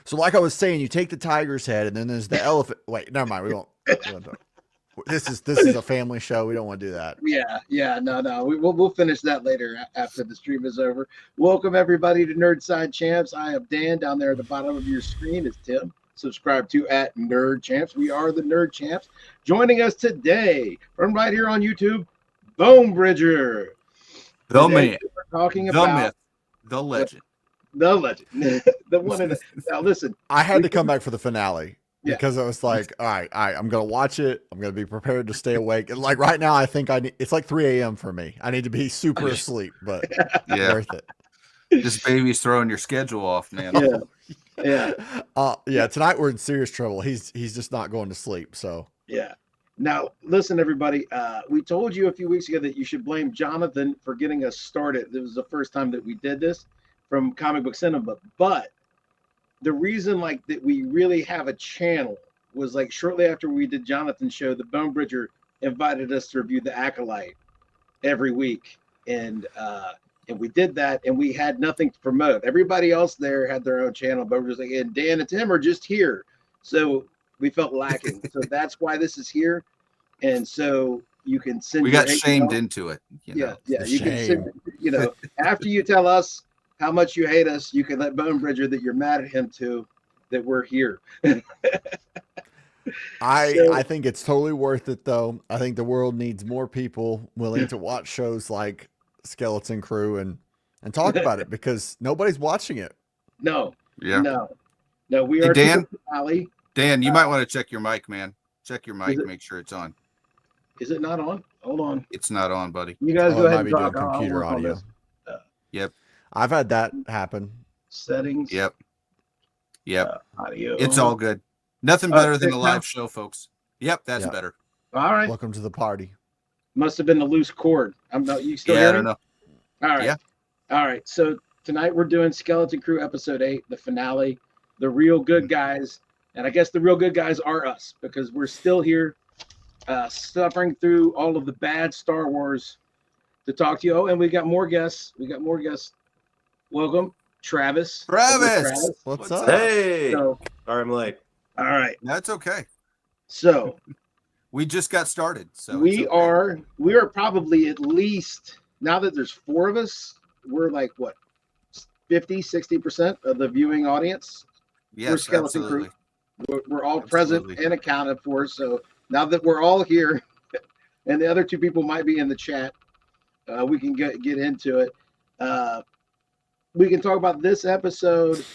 So, like I was saying, you take the tiger's head, and then there's the elephant. Wait, never mind. We won't. We won't do it. This is a family show. We don't want to do that. Yeah, no. We'll finish that later after the stream is over. Welcome everybody to Nerdside Champs. I am Dan. Down there at the bottom of your screen is Tim. Subscribe to at Nerd Champs. We are the Nerd Champs. Joining us today from right here on YouTube, Bone Bridger. The man. We're talking the about myth. The legend. the legend. The one in the, now listen. I had to come back for the finale. Because I was like, all right, I'm going to watch it. I'm going to be prepared to stay awake. And like right now, I think it's like 3 a.m. for me. I need to be super asleep, but worth it. This baby's throwing your schedule off, man. Yeah. Tonight we're in serious trouble. He's just not going to sleep. So yeah. Now, listen, everybody. We told you a few weeks ago that you should blame Jonathan for getting us started. This was the first time that we did this from Comic Book Cinema, but the reason like that we really have a channel was like shortly after we did Jonathan's show, the Bone Bridger invited us to review the Acolyte every week. And we did that and we had nothing to promote. Everybody else there had their own channel, but we're just like, and Dan and Tim are just here. So we felt lacking. So that's why this is here. And so you can send we got shamed into it. Yeah. You can send, after you tell us how much you hate us, you can let Bone Bridger that you're mad at him too, that we're here. I think it's totally worth it though. I think the world needs more people willing to watch shows like Skeleton Crew and talk about it because nobody's watching it. No. Yeah. No, we are Dan. Ali. Dan, you might want to check your mic, man. Check your mic, make sure it's on. Is it not on? Hold on. It's not on, buddy. You guys go ahead and talk. Computer audio. Yep. I've had that happen. Settings. Yep. Audio. It's all good. Nothing better than a live show, folks. Yep, that's better. All right. Welcome to the party. Must have been a loose cord. I'm not. You still I don't know. All right. Yeah. All right. So tonight we're doing Skeleton Crew episode 8, the finale, the real good guys, and I guess the real good guys are us because we're still here, suffering through all of the bad Star Wars to talk to you. Oh, and we got more guests. Welcome, Travis. What's up? Hey. Sorry I'm late. All right. That's okay. So we just got started. So we are probably at least, now that there's 4 of us, we're like what, 50-60% of the viewing audience. Yes, we're Skeleton absolutely. Crew. We're all present and accounted for. So now that we're all here and the other 2 people might be in the chat, we can get into it. We can talk about this episode.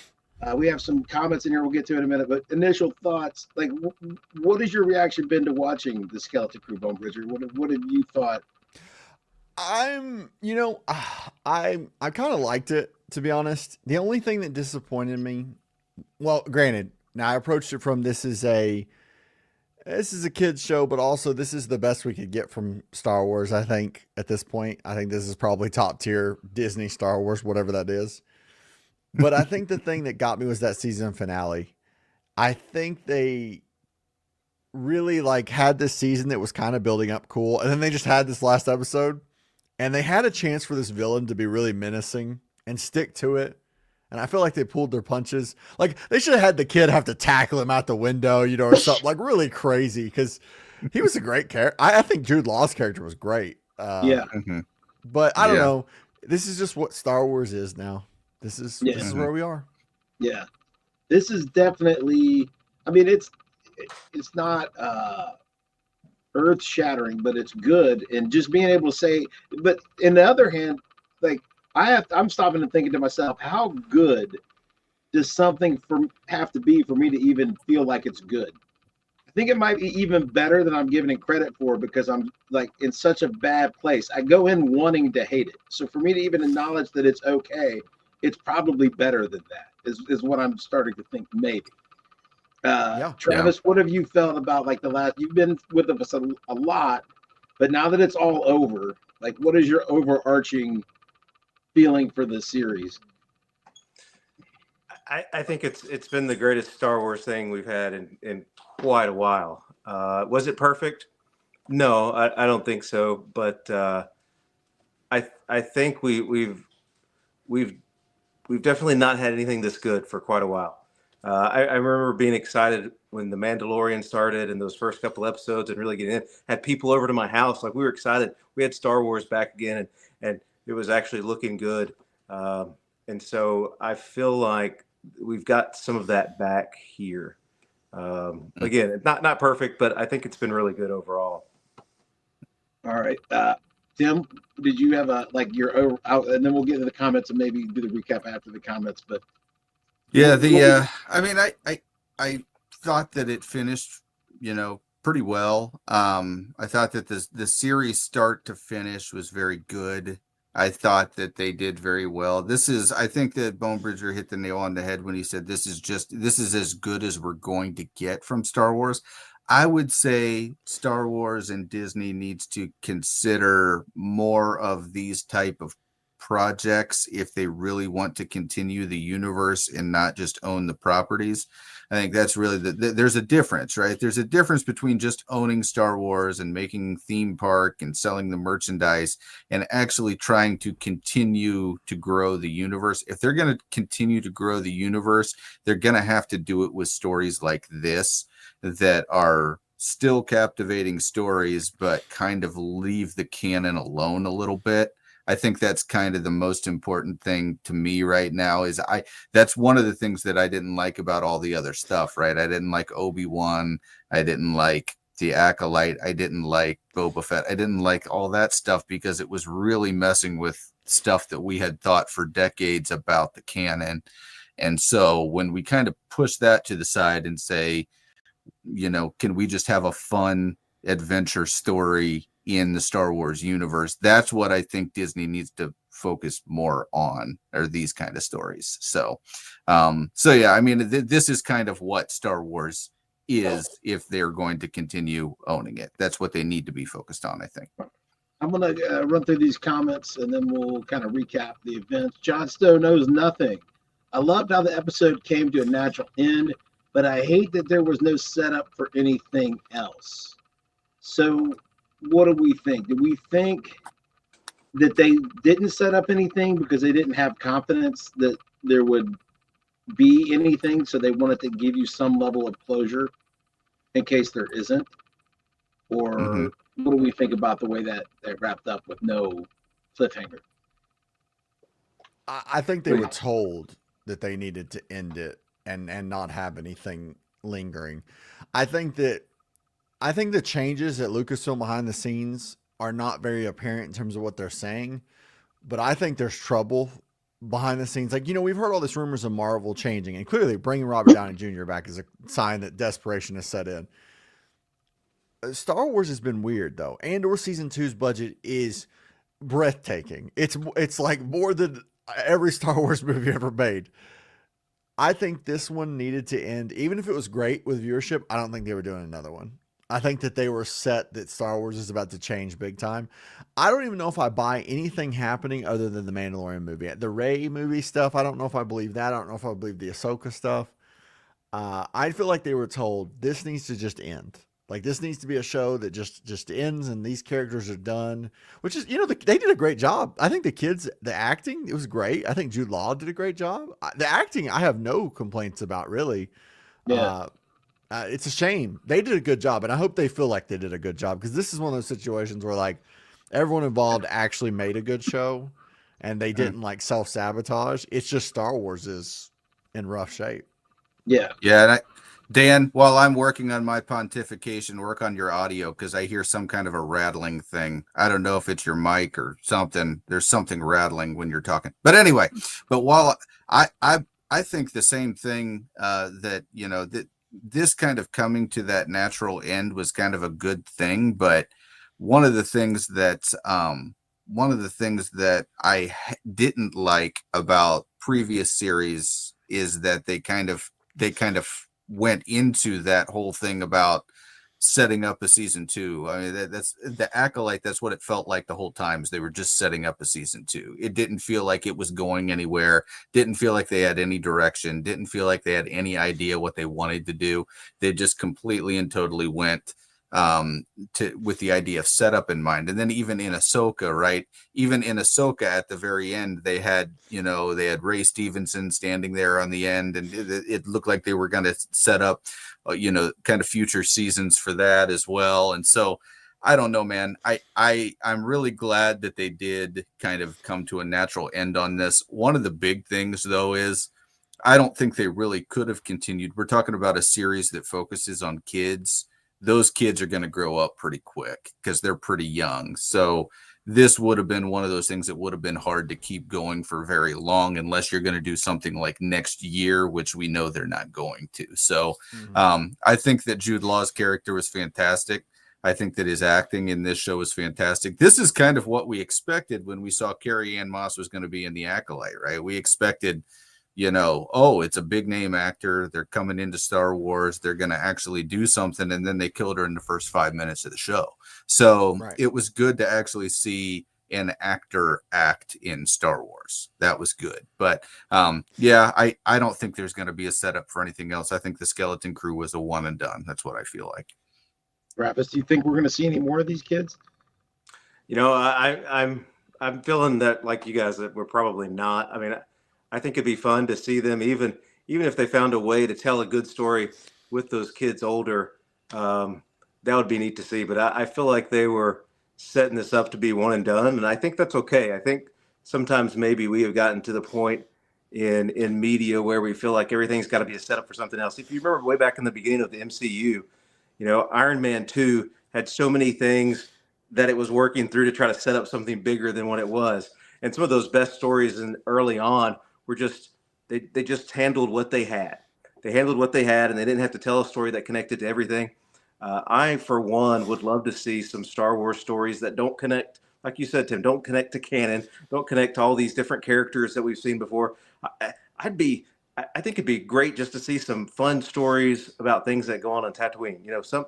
We have some comments in here. We'll get to it in a minute. But initial thoughts, like, what has your reaction been to watching the Skeleton Crew, Bone Bridger? What have you thought? I kind of liked it, to be honest. The only thing that disappointed me, well, granted, now I approached it from this is a kid's show, but also this is the best we could get from Star Wars, I think, at this point. I think this is probably top tier Disney Star Wars, whatever that is. But I think the thing that got me was that season finale. I think they really had this season that was kind of building up cool. And then they just had this last episode and they had a chance for this villain to be really menacing and stick to it. And I feel like they pulled their punches. Like they should have had the kid have to tackle him out the window, or something like really crazy. Cause he was a great character. I think Jude Law's character was great. But I don't know. This is just what Star Wars is now. This is where we are. Yeah. This is definitely, I mean, it's not earth shattering, but it's good. And just being able to say, but in the other hand, like I'm stopping and thinking to myself, how good does something have to be for me to even feel like it's good? I think it might be even better than I'm giving it credit for because I'm like in such a bad place. I go in wanting to hate it. So for me to even acknowledge that it's okay, it's probably better than that is what I'm starting to think maybe. Travis, what have you felt about like you've been with us a lot, but now that it's all over, like what is your overarching feeling for the series? I think it's been the greatest Star Wars thing we've had in quite a while. Was it perfect? No, I don't think so. But I think we've definitely not had anything this good for quite a while. I remember being excited when The Mandalorian started and those first couple episodes and really getting in. Had people over to my house, like we were excited. We had Star Wars back again, and it was actually looking good. And so I feel like we've got some of that back here. Again, not perfect, but I think it's been really good overall. All right. Tim, did you have your out, and then we'll get into the comments and maybe do the recap after the comments. But Yeah, I mean, I thought that it finished, pretty well. I thought that the series start to finish was very good. I thought that they did very well. I think that Bonebridger hit the nail on the head when he said this is as good as we're going to get from Star Wars. I would say Star Wars and Disney needs to consider more of these type of projects if they really want to continue the universe and not just own the properties. I think that's really there's a difference, right? There's a difference between just owning Star Wars and making theme park and selling the merchandise and actually trying to continue to grow the universe. If they're going to continue to grow the universe, they're going to have to do it with stories like this that are still captivating stories, but kind of leave the canon alone a little bit. I think that's kind of the most important thing to me right now that's one of the things that I didn't like about all the other stuff, right? I didn't like Obi-Wan. I didn't like the Acolyte. I didn't like Boba Fett. I didn't like all that stuff because it was really messing with stuff that we had thought for decades about the canon. And so when we kind of push that to the side and say, can we just have a fun adventure story in the Star Wars universe? That's what I think Disney needs to focus more on, are these kind of stories. So yeah, I mean, this is kind of what Star Wars is if they're going to continue owning it. That's what they need to be focused on, I think. I'm going to run through these comments and then we'll kind of recap the events. John Stowe knows nothing. I loved how the episode came to a natural end, but I hate that there was no setup for anything else. So what do we think? Do we think that they didn't set up anything because they didn't have confidence that there would be anything, so they wanted to give you some level of closure in case there isn't? Or what do we think about the way that they wrapped up with no cliffhanger? I think they were told that they needed to end it and not have anything lingering. I think the changes at Lucasfilm behind the scenes are not very apparent in terms of what they're saying, but I think there's trouble behind the scenes. Like, we've heard all these rumors of Marvel changing, and clearly bringing Robert Downey Jr. back is a sign that desperation has set in. Star Wars has been weird though. Andor season 2's budget is breathtaking. It's like more than every Star Wars movie ever made. I think this one needed to end. Even if it was great with viewership, I don't think they were doing another one. I think that they were set that Star Wars is about to change big time. I don't even know if I buy anything happening other than the Mandalorian movie. The Rey movie stuff, I don't know if I believe that. I don't know if I believe the Ahsoka stuff. I feel like they were told this needs to just end. Like, this needs to be a show that just ends and these characters are done, which is, they did a great job. I think the acting, it was great. I think Jude Law did a great job. The acting, I have no complaints about, really. Yeah. It's a shame. They did a good job, and I hope they feel like they did a good job, because this is one of those situations where, like, everyone involved actually made a good show, and they didn't, like, self-sabotage. It's just Star Wars is in rough shape. Yeah. Yeah, and Dan, while I'm working on my pontification, work on your audio, because I hear some kind of a rattling thing. I don't know if it's your mic or something. There's something rattling when you're talking. But anyway, while I think the same thing, that this kind of coming to that natural end was kind of a good thing. But one of the things that I didn't like about previous series is that they kind of went into that whole thing about setting up a season 2. I mean, that's the Acolyte. That's what it felt like the whole time, is they were just setting up a season 2. It didn't feel like it was going anywhere. Didn't feel like they had any direction. Didn't feel like they had any idea what they wanted to do. They just completely and totally went with the idea of setup in mind. And then even in Ahsoka, right? Even in Ahsoka at the very end, they had Ray Stevenson standing there on the end, and it looked like they were going to set up, kind of future seasons for that as well. And so I don't know, man. I'm really glad that they did kind of come to a natural end on this. One of the big things, though, is I don't think they really could have continued. We're talking about a series that focuses on kids. Those kids are going to grow up pretty quick because they're pretty young. So this would have been one of those things that would have been hard to keep going for very long, unless you're going to do something like next year, which we know they're not going to. So I think that Jude Law's character was fantastic. I think that his acting in this show is fantastic. This is kind of what we expected when we saw Carrie Ann Moss was going to be in The Acolyte, right? We expected, it's a big name actor. They're coming into Star Wars. They're going to actually do something. And then they killed her in the first 5 minutes of the show. So It was good to actually see an actor act in Star Wars. That was good. But I don't think there's going to be a setup for anything else. I think the Skeleton Crew was a one and done. That's what I feel like. Travis, do you think we're going to see any more of these kids? I'm feeling that, like you guys, that we're probably not. I mean, I think it'd be fun to see them, even if they found a way to tell a good story with those kids older. That would be neat to see. But I feel like they were setting this up to be one and done, and I think that's okay. I think sometimes maybe we have gotten to the point in media where we feel like everything's got to be a setup for something else. If you remember way back in the beginning of the MCU, Iron Man 2 had so many things that it was working through to try to set up something bigger than what it was. And some of those best stories early on were they just handled what they had. They handled what they had, and they didn't have to tell a story that connected to everything. I, for one, would love to see some Star Wars stories that don't connect, like you said, Tim, don't connect to canon, don't connect to all these different characters that we've seen before. I think it'd be great just to see some fun stories about things that go on Tatooine.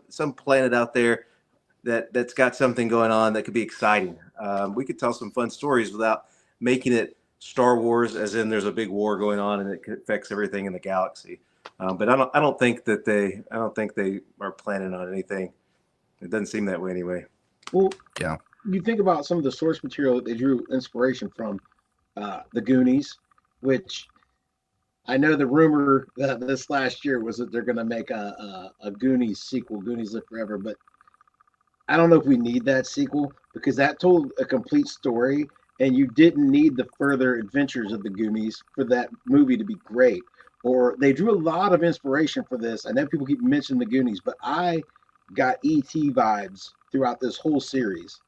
Some planet out there that's got something going on that could be exciting. We could tell some fun stories without making it Star Wars, as in there's a big war going on and it affects everything in the galaxy. But I don't think they are planning on anything. It doesn't seem that way anyway. Well, yeah. You think about some of the source material that they drew inspiration from, the Goonies, which I know the rumor this last year was that they're going to make a Goonies sequel, Goonies Live Forever, but I don't know if we need that sequel because that told a complete story and you didn't need the further adventures of the Goonies for that movie to be great. Or they drew a lot of inspiration for this. I know people keep mentioning the Goonies, but I got E.T. vibes throughout this whole series.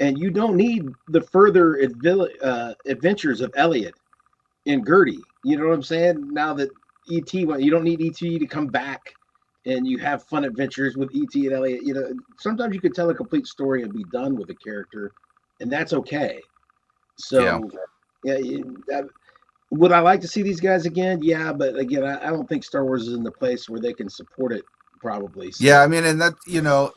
And you don't need the further adventures of Elliot and Gertie. You know what I'm saying? Now that E.T. you don't need E.T. to come back and you have fun adventures with E.T. and Elliot. Sometimes you could tell a complete story and be done with a character, and that's okay. So, would I like to see these guys again? Yeah, but again, I don't think Star Wars is in the place where they can support it. Probably. So. Yeah, I mean, and that,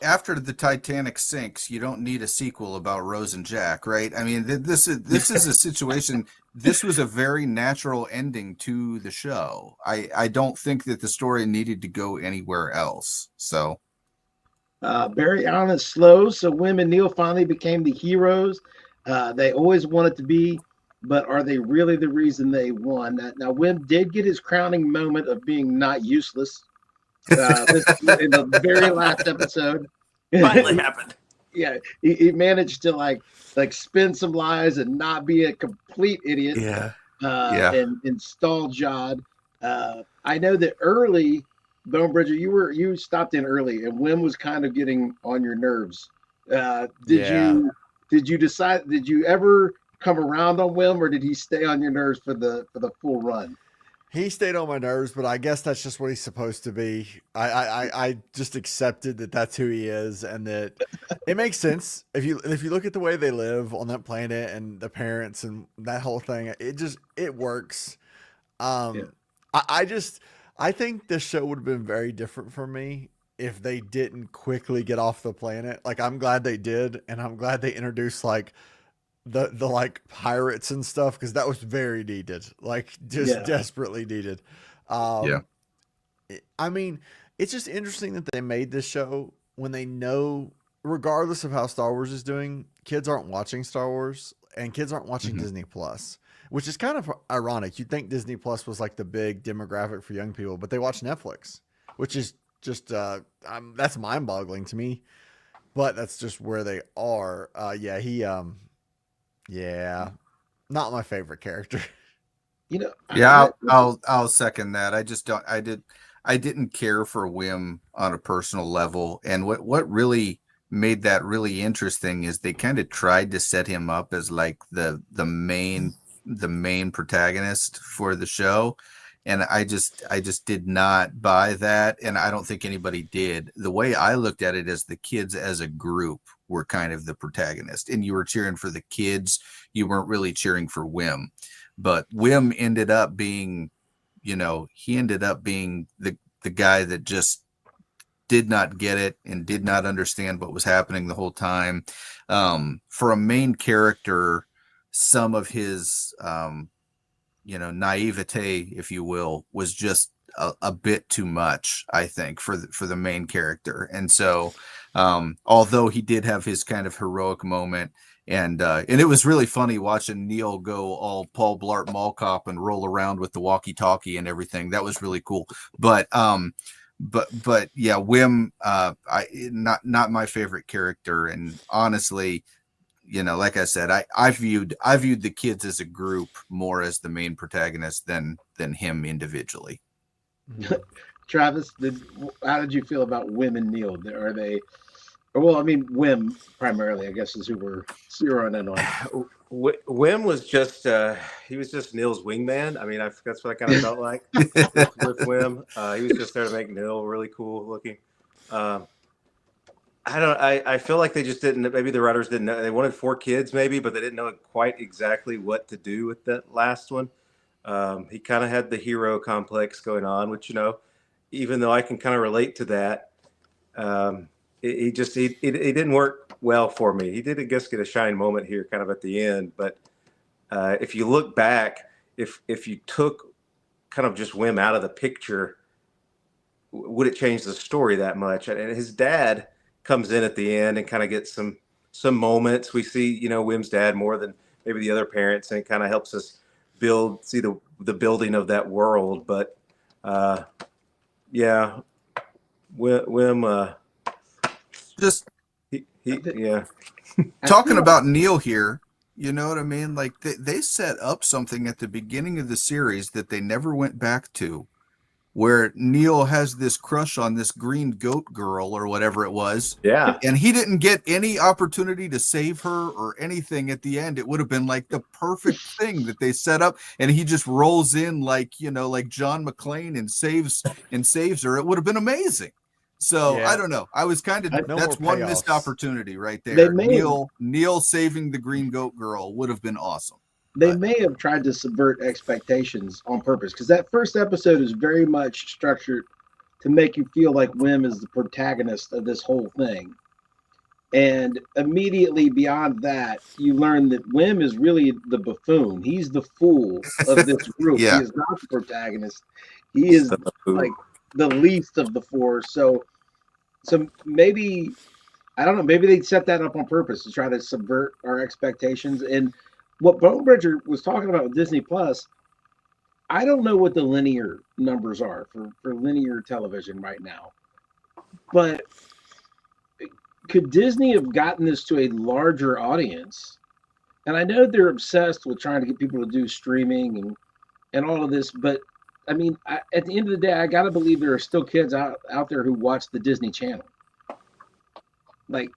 after the Titanic sinks, you don't need a sequel about Rose and Jack, right? I mean, this is a situation. This was a very natural ending to the show. I don't think that the story needed to go anywhere else. So, Barry Allen is slow. So Wim and Neil finally became the heroes they always wanted to be, but are they really the reason they won? Now Wim did get his crowning moment of being not useless. In the very last episode, finally happened. Yeah, he managed to like spin some lies and not be a complete idiot. And stall Jod. I know that early, Bone Bridger, you stopped in early, and Wim was kind of getting on your nerves. Did you decide? Did you ever come around on Wim, or did he stay on your nerves for the full run? He stayed on my nerves, but I guess that's just what he's supposed to be. I just accepted that that's who he is, and that it makes sense if you look at the way they live on that planet and the parents and that whole thing. It works. I think this show would have been very different for me if they didn't quickly get off the planet. Like, I'm glad they did, and I'm glad they introduced the like pirates and stuff, because that was very needed, desperately needed. I mean, it's just interesting that they made this show when they know, regardless of how Star Wars is doing, kids aren't watching Star Wars and kids aren't watching Mhm. Disney Plus, which is kind of ironic. You'd think Disney Plus was like the big demographic for young people, but they watch Netflix, which is just that's mind boggling to me. But that's just where they are. Yeah, not my favorite character. You know, Yeah, I'll second that. I didn't care for Wim on a personal level, and what really made that really interesting is they kind of tried to set him up as like the main protagonist for the show, and I just did not buy that, and I don't think anybody did. The way I looked at it as the kids as a group were kind of the protagonist, and you were cheering for the kids. You weren't really cheering for Wim. But Wim ended up being, he ended up being the guy that just did not get it and did not understand what was happening the whole time. For a main character, some of his, naivete, if you will, was just a bit too much, I think, for the main character. And so, although he did have his kind of heroic moment, and it was really funny watching Neil go all Paul Blart Mall Cop and roll around with the walkie-talkie and everything. That was really cool. But yeah, Wim, not my favorite character. And honestly, like I said, I viewed the kids as a group more as the main protagonist than him individually. Travis, how did you feel about Wim and Neil? Are they? Well, I mean, Wim primarily, I guess, is who we're zeroing in on. Wim was just he was just Neil's wingman. I mean, that's what I kind of felt like with Wim. He was just there to make Neil really cool looking. I feel like they just didn't. Maybe the writers didn't know. They wanted 4 kids, maybe, but they didn't know quite exactly what to do with that last one. He kind of had the hero complex going on, which even though I can kind of relate to that. He didn't work well for me. He did, I guess, get a shining moment here kind of at the end. But if you look back, if you took kind of just Wim out of the picture, would it change the story that much? And his dad comes in at the end and kind of gets some moments. We see, Wim's dad more than maybe the other parents, and it kind of helps us see the building of that world. But yeah, Wim. Just yeah. Talking about Neil here, you know what I mean? Like they set up something at the beginning of the series that they never went back to, where Neil has this crush on this green goat girl or whatever it was. Yeah. And he didn't get any opportunity to save her or anything at the end. It would have been like the perfect thing that they set up. And he just rolls in like John McClane and saves her. It would have been amazing. So Yeah. I don't know. I was kind of that's more one missed payoffs. opportunity right They there. may Neil saving the green goat girl would have been awesome. They may have tried to subvert expectations on purpose, because that first episode is very much structured to make you feel like Wim is the protagonist of this whole thing. And immediately beyond that, you learn that Wim is really the buffoon. He's the fool of this group. Yeah. He is not the protagonist. He is like the least of the 4. So maybe, I don't know, maybe they set that up on purpose to try to subvert our expectations. And what Bonebridger was talking about with Disney Plus, I don't know what the linear numbers are for linear television right now, but could Disney have gotten this to a larger audience? And I know they're obsessed with trying to get people to do streaming and all of this, but I mean, at the end of the day, I got to believe there are still kids out there who watch the Disney Channel. Like,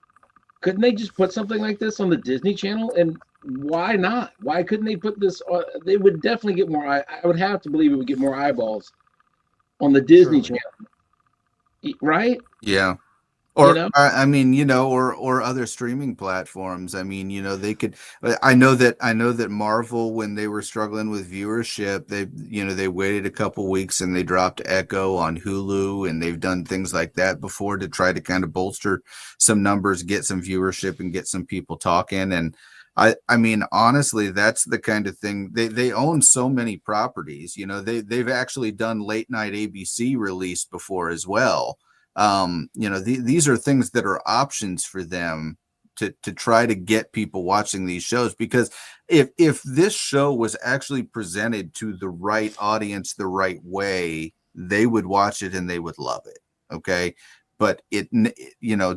couldn't they just put something like this on the Disney Channel? And why not? Why couldn't they put this on? They would definitely get more. I would have to believe it would get more eyeballs on the Disney Channel, right? Yeah. Or You know? or other streaming platforms. I mean, they could. I know that Marvel, when they were struggling with viewership, they waited a couple weeks and they dropped Echo on Hulu, and they've done things like that before to try to kind of bolster some numbers, get some viewership, and get some people talking. And I mean, honestly, that's the kind of thing they own so many properties. They've actually done late night ABC release before as well. These are things that are options for them to try to get people watching these shows, because if this show was actually presented to the right audience the right way, they would watch it and they would love it. Okay. But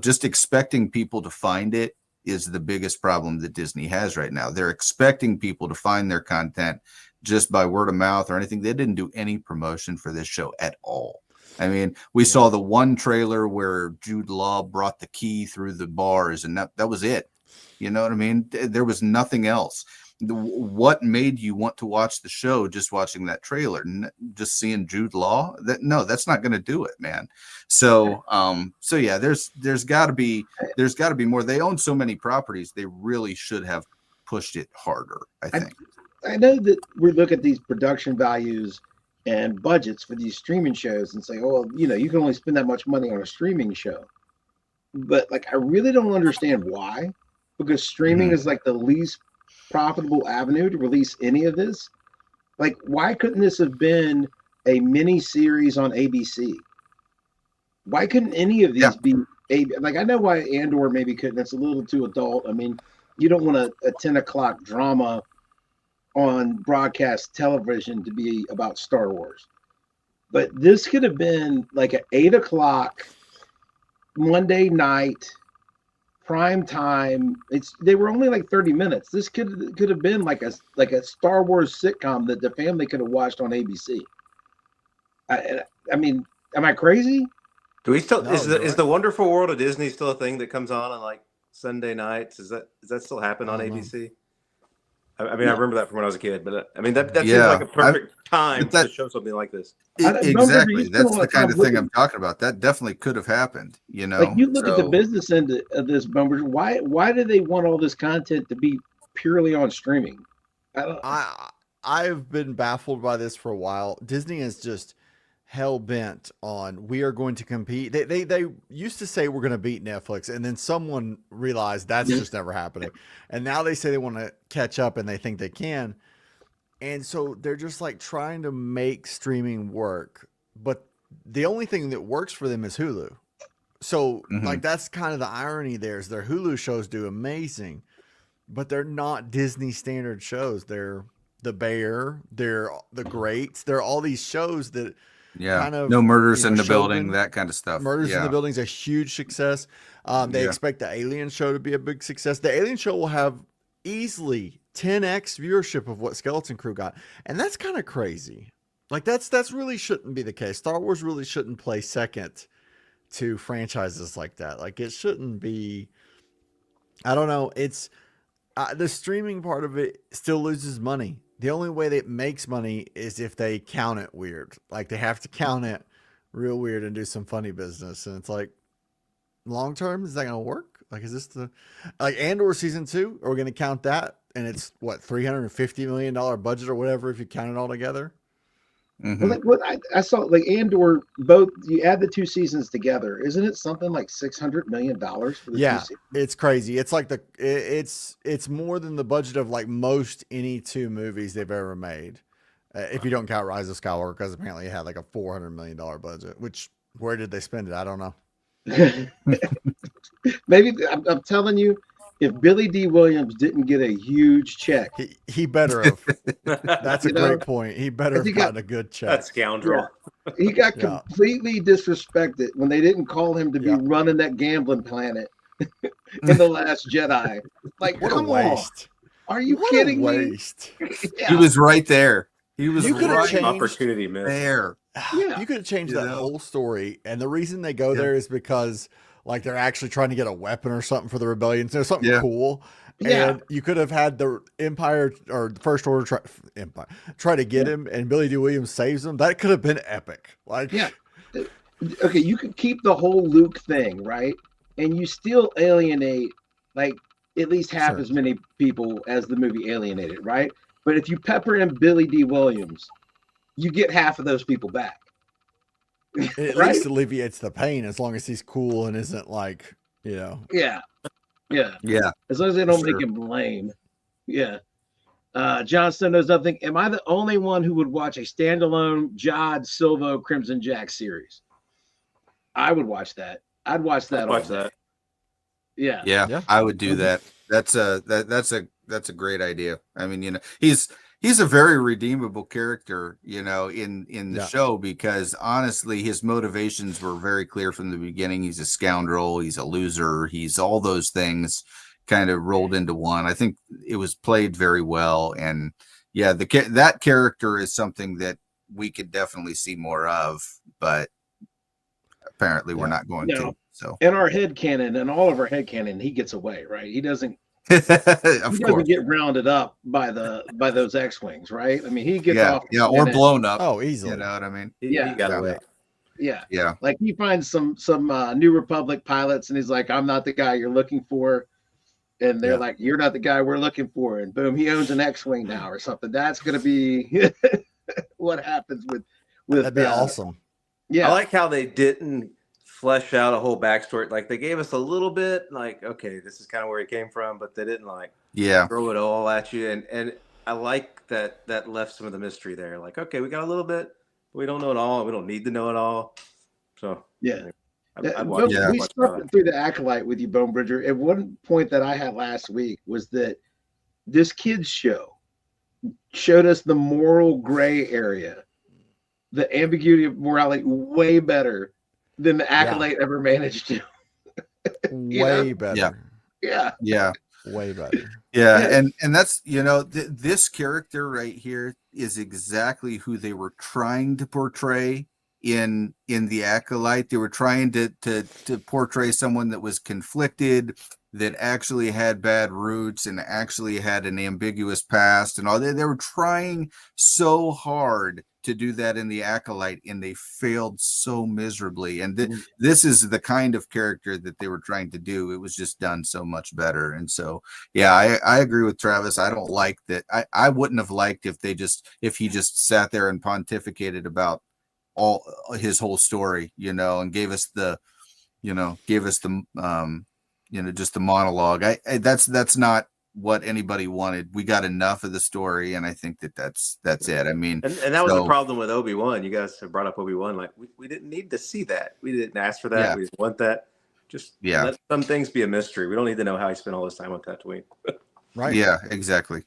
just expecting people to find it is the biggest problem that Disney has right now. They're expecting people to find their content just by word of mouth or anything. They didn't do any promotion for this show at all. I mean, we saw the one trailer where Jude Law brought the key through the bars, and that was it. You know what I mean? There was nothing else. What made you want to watch the show just watching that trailer? Just seeing Jude Law? That's not going to do it, man. So yeah, there's got to be more. They own so many properties, they really should have pushed it harder, I think. I know that we look at these production values and budgets for these streaming shows and say, oh, well, you can only spend that much money on a streaming show. But I really don't understand why, because streaming is like the least profitable avenue to release any of this. Why couldn't this have been a mini series on ABC? Why couldn't any of these be I know why Andor maybe couldn't. It's a little too adult. I mean, you don't want a 10 o'clock drama on broadcast television to be about Star Wars. But this could have been like an 8 o'clock Monday night prime time. They were only like 30 minutes. This could have been like a Star Wars sitcom that the family could have watched on ABC. I mean, am I crazy? Do we still is the Wonderful World of Disney still a thing that comes on Sunday nights? Does that still happen on ABC? I mean, I remember that from when I was a kid, but I mean that seems like a perfect time to show something like this. Exactly, that's the kind of thing I'm talking about. That definitely could have happened. You look at the business end of this, Bumpers. Why do they want all this content to be purely on streaming? I've been baffled by this for a while. Disney is just hell bent on, we are going to compete. They used to say we're going to beat Netflix, and then someone realized that's just never happening. And now they say they want to catch up, and they think they can. And so they're just trying to make streaming work. But the only thing that works for them is Hulu. So that's kind of the irony there, is their Hulu shows do amazing, but they're not Disney standard shows. They're The Bear, they're The Greats, they're all these shows that kind of, no Murders in the Building, that kind of stuff. Murders in the Building is a huge success. They expect the Alien show to be a big success. The Alien show will have easily 10x viewership of what Skeleton Crew got, and that's kind of crazy. That's really shouldn't be the case. Star Wars really shouldn't play second to franchises like that. It shouldn't be. I don't know. It's the streaming part of it still loses money. The only way that it makes money is if they count it weird. They have to count it real weird and do some funny business. And it's long term, is that going to work? Is this Andor season 2? Are we going to count that? And it's what, $350 million budget or whatever if you count it all together? Well, what I saw, Andor, both, you add the 2 seasons together, isn't it something like $600 million for the 2 seasons? It's crazy. It's it's more than the budget of most any 2 movies they've ever made, if you don't count Rise of Skywalker, because apparently it had a $400 million budget. Which, where did they spend it? I don't know. Maybe I'm telling you, if Billy D. Williams didn't get a huge check, he better have. That's a great point. He better have gotten a good check. That scoundrel. Yeah. He got completely disrespected when they didn't call him to be running that gambling planet in The Last Jedi. What a waste! Are you kidding me? He was right there. He was right. Opportunity missed. There. Yeah, you could have changed that whole story, and the reason they go there is because they're actually trying to get a weapon or something for the rebellion. So something cool. Yeah. And you could have had the Empire or the First Order try to get him, and Billy D. Williams saves him. That could have been epic. Okay, you could keep the whole Luke thing, right? And you still alienate at least half as many people as the movie alienated, right? But if you pepper in Billy D. Williams, you get half of those people back. It at least alleviates the pain, as long as he's cool and isn't Yeah. As long as they don't make him lame. Yeah. Johnston knows nothing. Am I the only one who would watch a standalone Jod Silvo Crimson Jack series? I would watch that. I'd watch that. Watch all day. that. Yeah. Yeah, Yeah. I would do Mhm. that. That's a great idea. I mean, he's a very redeemable character, in the Yeah. show, because honestly, his motivations were very clear from the beginning. He's a scoundrel, he's a loser, he's all those things kind of rolled into one. I think it was played very well, and yeah, that character is something that we could definitely see more of, but apparently we're Yeah. not going No. to. So, In our headcanon, and all of our headcanon, he gets away, right? He doesn't of he course, doesn't get rounded up by those X-Wings, right? I mean, he gets off or in it. blown up. Oh, You easily. know what I mean? He Yeah. got Yeah. away. Yeah. Yeah. Like he finds some New Republic pilots and he's like, I'm not the guy you're looking for. And they're Yeah. like, you're not the guy we're looking for. And boom, he owns an X-Wing now or something. That's gonna be what happens with That'd be awesome. Yeah. I like how they didn't flesh out a whole backstory. Like they gave us a little bit, like, okay, this is kind of where he came from, but they didn't like Yeah. throw it all at you. And I like that left some of the mystery there. Like, okay, we got a little bit, but we don't know it all. We don't need to know it all. So Yeah. I'd watch Yeah. We watch stuck through the Acolyte with you, Bone Bridger. And one point that I had last week was that this kids show showed us the moral gray area, the ambiguity of morality way better than the Acolyte ever managed to. Way better. Yeah. Yeah. Yeah. Way better. Yeah. Yeah. And that's, this character right here is exactly who they were trying to portray in the Acolyte. They were trying to portray someone that was conflicted, that actually had bad roots and actually had an ambiguous past and all. They were trying so hard to do that in the Acolyte, and they failed so miserably. And this is the kind of character that they were trying to do. It was just done so much better. And so, yeah, I agree with Travis. I don't like that. I wouldn't have liked if he just sat there and pontificated about all his whole story, and gave us the just the monologue. That's not what anybody wanted. We got enough of the story, and I think that's it. I mean, and that was the problem with Obi-Wan. You guys have brought up Obi-Wan. Like we didn't need to see that. We didn't ask for that. Yeah. We didn't want that. Just let some things be a mystery. We don't need to know how he spent all this time on Tatooine. Right. Yeah, exactly.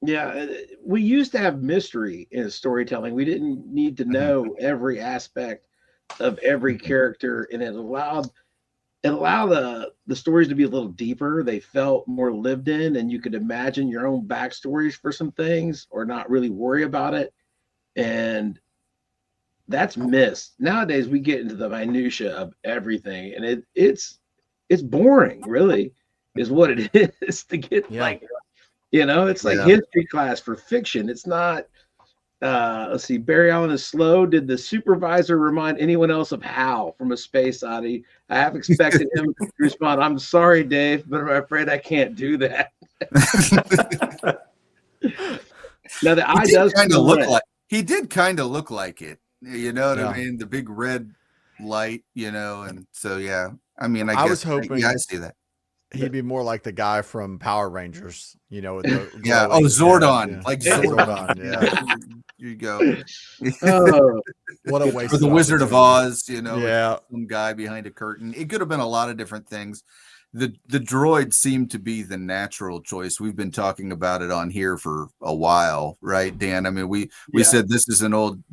Yeah. We used to have mystery in storytelling. We didn't need to know every aspect of every character, and it allowed the stories to be a little deeper. They felt more lived in, and you could imagine your own backstories for some things or not really worry about it. And that's missed. Nowadays we get into the minutia of everything, and it's boring, really, is what it is to get it's like history class for fiction. It's not. Let's see. Barry Allen is slow. Did the supervisor remind anyone else of Hal from A Space Oddity? I have expected him to respond, "I'm sorry, Dave, but I'm afraid I can't do that." Now the eye does kind of look red. like he did kind of look like it. You know what Yeah. I mean? The big red light, and so yeah. I mean, I I was guess hoping- I see that. He'd be more like the guy from Power Rangers, with the Yeah. glowing Oh, Zordon. head, yeah. Like Zordon. Zordon. Yeah. Here you go. Oh, What a waste. Or the Wizard of Oz, Yeah. some guy behind a curtain. It could have been a lot of different things. The droid seemed to be the natural choice. We've been talking about it on here for a while, right, Dan? I mean, we said this is an old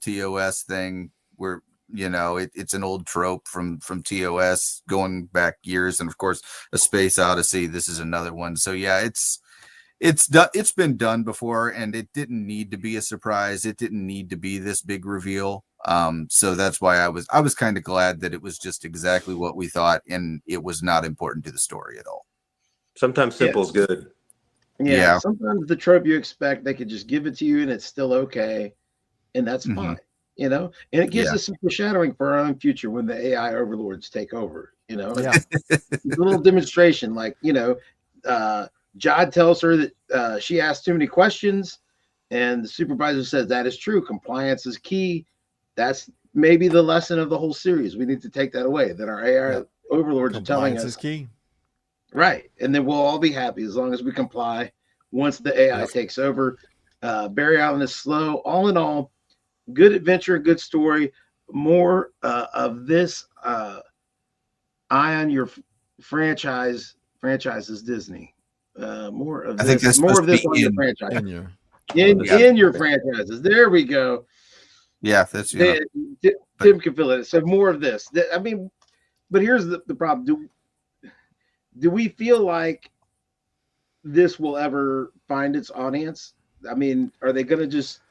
TOS thing where it's an old trope from TOS going back years, and of course A Space Odyssey. This is another one. So yeah, it's been done before, and it didn't need to be a surprise. It didn't need to be this big reveal. So that's why I was kind of glad that it was just exactly what we thought, and it was not important to the story at all. Sometimes simple is good. yeah. Sometimes the trope you expect, they could just give it to you, and it's still okay, and that's Mhm. fine. And it gives Yeah. us some foreshadowing for our own future when the AI overlords take over. Yeah. It's a little demonstration, like Jod tells her that she asked too many questions, and the supervisor says that is true. Compliance is key. That's maybe the lesson of the whole series. We need to take that away, that our AI overlords are telling Compliance us is key. right, and then we'll all be happy as long as we comply once the AI takes over. Barry Allen is slow. All in all, good adventure, good story. more of this eye on your franchises Disney. More of I think this, that's more supposed of to this be on your in. franchise. in your In your franchises. There we go. Yeah, that's Tim can fill it. So more of this. I mean, but here's the problem. Do we feel like this will ever find its audience? I mean, are they going to just?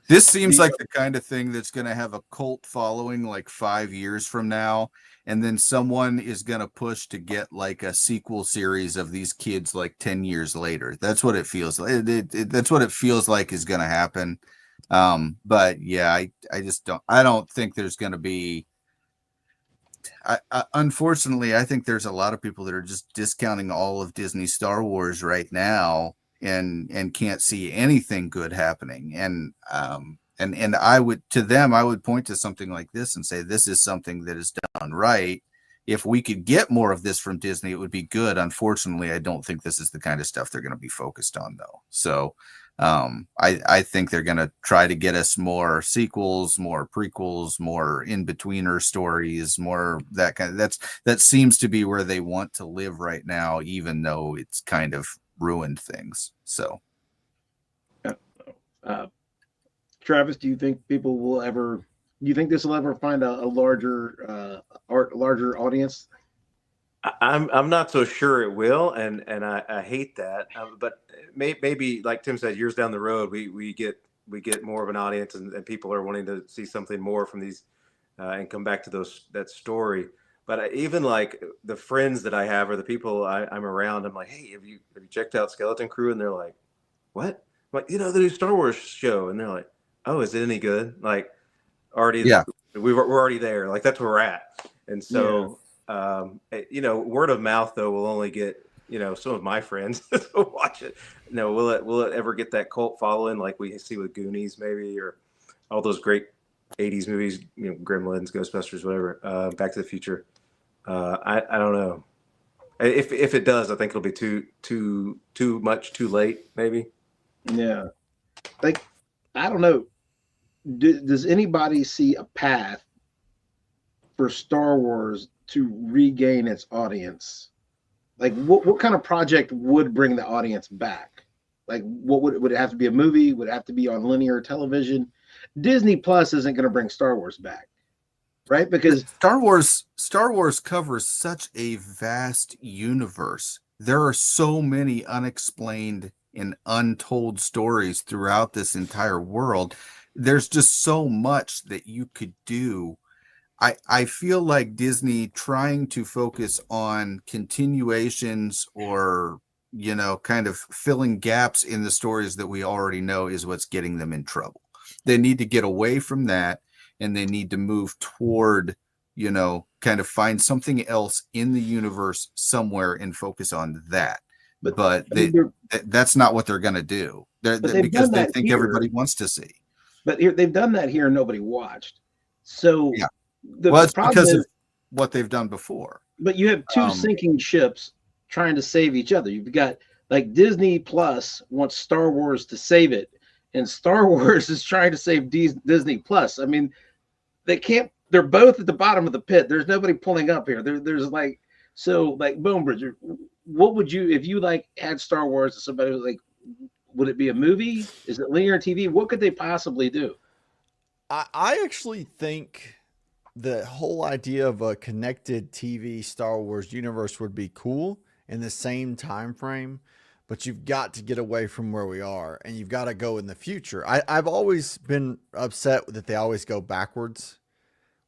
This seems like the kind of thing that's going to have a cult following like 5 years from now. And then someone is going to push to get like a sequel series of these kids like 10 years later. That's what it feels like. That's what it feels like is going to happen. But yeah, I don't think there's going to be, unfortunately, I think there's a lot of people that are just discounting all of Disney Star Wars right now and can't see anything good happening. And I would, to them, I would point to something like this and say, this is something that is done right. If we could get more of this from Disney, it would be good. Unfortunately, I don't think this is the kind of stuff they're going to be focused on though. So I think they're going to try to get us more sequels, more prequels, more in-betweener stories, more that kind of, that seems to be where they want to live right now, even though it's kind of ruined things. So Travis, do you think people will ever? Do you think this will ever find a larger larger audience? I'm not so sure it will, and I hate that. But maybe, like Tim said, years down the road, we get more of an audience, and people are wanting to see something more from these, and come back to that story. But even like the friends that I have or the people I'm around, I'm like, hey, have you checked out Skeleton Crew? And they're like, what? I'm like, the new Star Wars show, and they're like, oh, is it any good? Like, already, yeah, we're already there. Like that's where we're at, and so. Word of mouth though will only get some of my friends to watch it. Will it ever get that cult following like we see with Goonies maybe, or all those great 80s movies, Gremlins, Ghostbusters, whatever, Back to the Future? I don't know. If it does, I think it'll be too much too late maybe. Yeah, like I don't know. Does anybody see a path for Star Wars to regain its audience? Like what kind of project would bring the audience back? Like what would it have to be? A movie? Would it have to be on linear television? Disney Plus isn't going to bring Star Wars back, right? Because Star Wars covers such a vast universe. There are so many unexplained and untold stories throughout this entire world. There's just so much that you could do. I feel like Disney trying to focus on continuations or, kind of filling gaps in the stories that we already know is what's getting them in trouble. They need to get away from that, and they need to move toward, kind of find something else in the universe somewhere and focus on that. But that's not what they're going to do. Because they think everybody wants to see. But here they've done that here and nobody watched. So yeah. It's because of what they've done before. But you have two sinking ships trying to save each other. You've got like Disney Plus wants Star Wars to save it, and Star Wars is trying to save Disney Plus. I mean, they can't. They're both at the bottom of the pit. There's nobody pulling up here. There's like Bonebridge. What would you if you like had Star Wars to somebody was like? Would it be a movie? Is it linear TV? What could they possibly do? I actually think the whole idea of a connected TV Star Wars universe would be cool in the same time frame, but you've got to get away from where we are and you've got to go in the future. I've always been upset that they always go backwards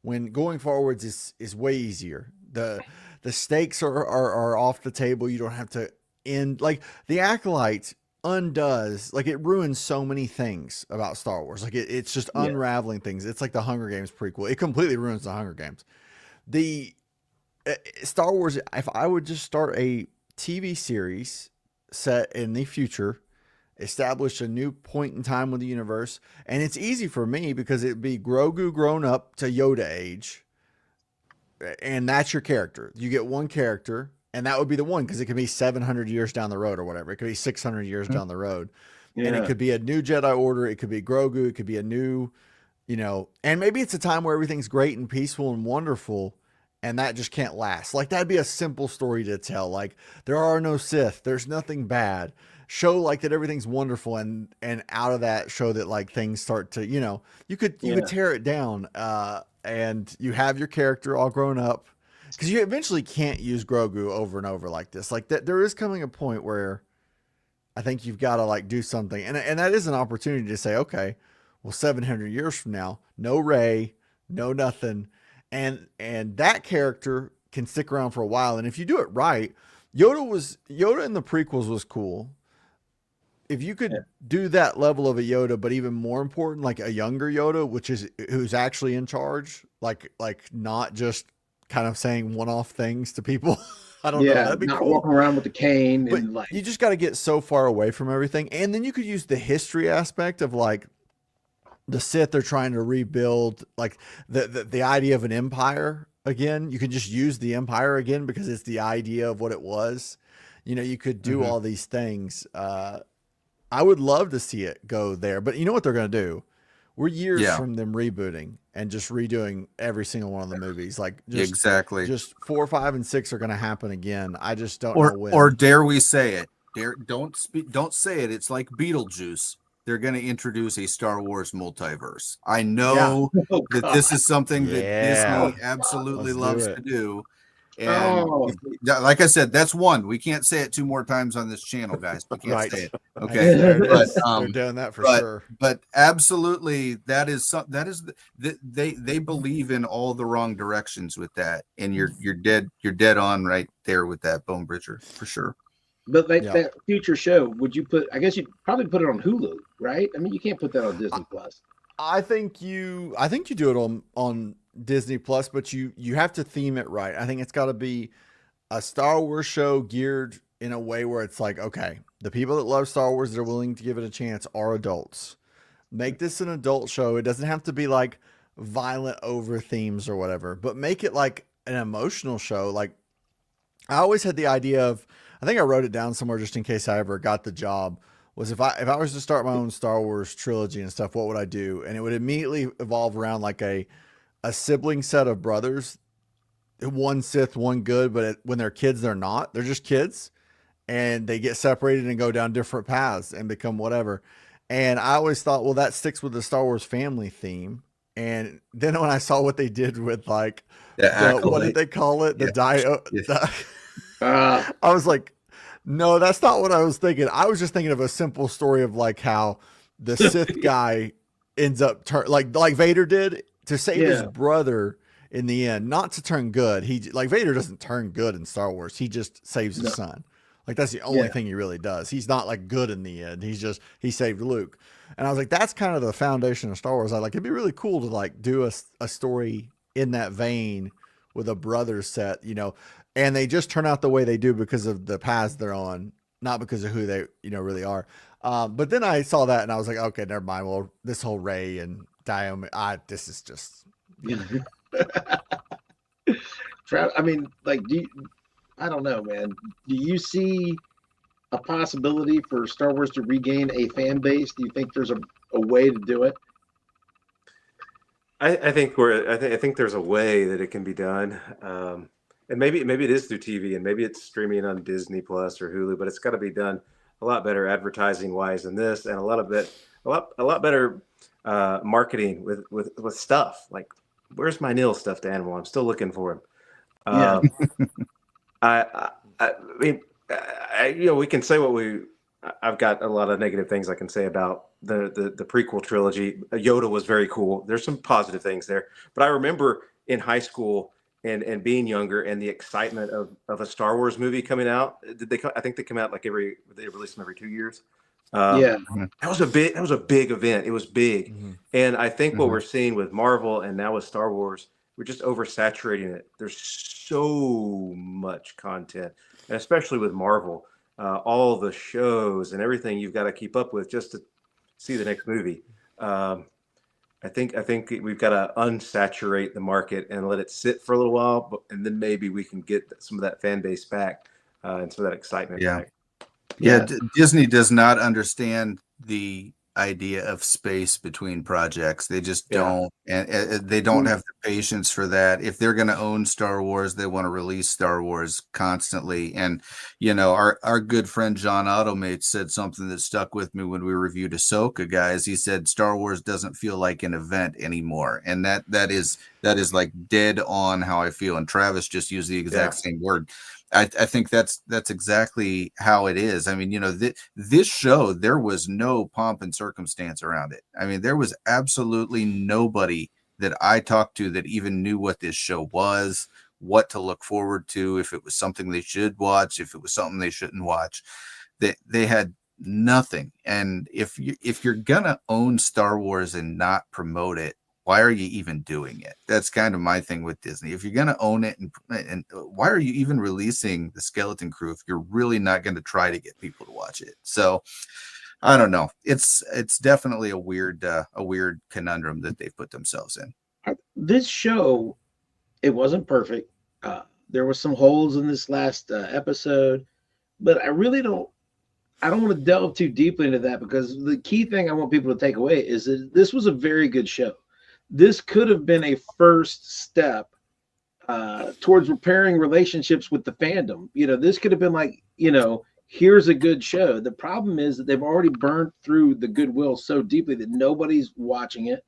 when going forwards is way easier. The stakes are off the table. You don't have to end like the Acolyte undoes, like it ruins so many things about Star Wars. Like it's just unraveling things. It's like the Hunger Games prequel. It completely ruins the Hunger Games. The Star Wars, if I would just start a TV series set in the future, establish a new point in time with the universe, and it's easy for me because it'd be Grogu grown up to Yoda age, and that's your character. You get one character, and that would be the one because it could be 700 years down the road or whatever. It could be 600 years down the road. Yeah. And it could be a new Jedi Order. It could be Grogu. It could be a new you know, and maybe it's a time where everything's great and peaceful and wonderful, and that just can't last. Like that'd be a simple story to tell. Like there are no Sith, there's nothing bad. Show like that everything's wonderful, and out of that show that like things start to, you know, you could Yeah. tear it down, and you have your character all grown up, because you eventually can't use Grogu over and over like this. Like that, there is coming a point where I think you've got to like do something, and that is an opportunity to say, okay, well, 700 years from now, no Ray, no nothing, and that character can stick around for a while. And if you do it right, Yoda in the prequels was cool. If you could Yeah. do that level of a Yoda, but even more important, like a younger Yoda, which is who's actually in charge, like not just kind of saying one-off things to people. I don't know. Yeah, That'd be not cool. walking around with the cane But and like, you just got to get so far away from everything. And then you could use the history aspect of like the Sith they're trying to rebuild, like the idea of an empire again. You can just use the empire again because it's the idea of what it was. You know, you could do Mhm. all these things. I would love to see it go there, but you know what they're going to do? We're years Yeah. from them rebooting and just redoing every single one of the movies. Like Exactly. just 4, 5, and 6 are going to happen again. I just don't know when. Or dare we say it? Don't say it. It's like Beetlejuice. They're going to introduce a Star Wars multiverse. I know oh, that God. this is something that Yeah. Disney absolutely Let's do loves it. to do. And Oh. like I said, that's one. We can't say it 2 more times on this channel, guys. We can't Right. say it. Hey, Okay. there it But, is. They're doing that for sure. But absolutely, that is they believe in all the wrong directions with that, and you're dead on right there with that, Bone Bridger, for sure. But like Yeah. that future show, would you put? I guess you'd probably put it on Hulu, right? I mean, you can't put that on Disney Plus. I think you do it on Disney Plus, but you have to theme it right. I think it's got to be a Star Wars show geared in a way where it's like, okay, the people that love Star Wars that are willing to give it a chance are adults. Make this an adult show. It doesn't have to be like violent over themes or whatever, but make it like an emotional show. Like I always had the idea of, I think I wrote it down somewhere just in case I ever got the job, was if I was to start my own Star Wars trilogy and stuff, what would I do? And it would immediately evolve around like a sibling set of brothers, one Sith, one good, but when they're kids, they're not. They're just kids, and they get separated and go down different paths and become whatever. And I always thought, well, that sticks with the Star Wars family theme. And then when I saw what they did with like what did they call it? The Yeah. I was like, no, that's not what I was thinking. I was just thinking of a simple story of like how the Sith guy ends up like Vader did to save his Yeah. brother in the end, not to turn good. He like Vader doesn't turn good in Star Wars. He just saves his No. son. Like that's the only Yeah. thing he really does. He's not like good in the end. He saved Luke. And I was like, that's kind of the foundation of Star Wars. I like, it'd be really cool to like do a story in that vein with a brother set, you know, and they just turn out the way they do because of the paths they're on, not because of who they, you know, really are. But then I saw that and I was like, okay, never mind. Well, this whole Rey and Diome, this is just, I mean, like, I don't know, man. Do you see a possibility for Star Wars to regain a fan base? Do you think there's a way to do it? I think there's a way that it can be done, and maybe it is through TV, and maybe it's streaming on Disney Plus or Hulu, but it's got to be done a lot better advertising wise than this, and a lot better marketing with stuff like, where's my Neil stuffed animal? I'm still looking for him. Yeah. I mean, you know, we can say I've got a lot of negative things I can say about the prequel trilogy. Yoda was very cool. There's some positive things there, but I remember in high school and being younger and the excitement of a Star Wars movie coming out. I think they come out like they release them every 2 years. Yeah. That was a big event. It was big. Mhm. And I think what Mhm. we're seeing with Marvel and now with Star Wars, we're just oversaturating it. There's so much content, and especially with Marvel, all the shows and everything you've got to keep up with just to see the next movie. I think we've got to unsaturate the market and let it sit for a little while, and then maybe we can get some of that fan base back and some of that excitement Yeah. back. Yeah, Disney does not understand the idea of space between projects. They just Yeah. don't, and they don't have the patience for that. If they're going to own Star Wars, they want to release Star Wars constantly. And our good friend John Automate said something that stuck with me when we reviewed Ahsoka, guys. He said Star Wars doesn't feel like an event anymore, and that is like dead on how I feel. And Travis just used the exact same word. I think that's exactly how it is. I mean, this show, there was no pomp and circumstance around it. I mean, there was absolutely nobody that I talked to that even knew what this show was, what to look forward to, if it was something they should watch, if it was something they shouldn't watch. They had nothing. And if you're gonna own Star Wars and not promote it, why are you even doing it? That's kind of my thing with Disney. If you're going to own it, and why are you even releasing the Skeleton Crew if you're really not going to try to get people to watch it? So I don't know. It's definitely a weird conundrum that they've put themselves in. This show, it wasn't perfect. There were some holes in this last episode, but I don't want to delve too deeply into that, because the key thing I want people to take away is that this was a very good show. This could have been a first step towards repairing relationships with the fandom. This could have been like, here's a good show. The problem is that they've already burned through the goodwill so deeply that nobody's watching it.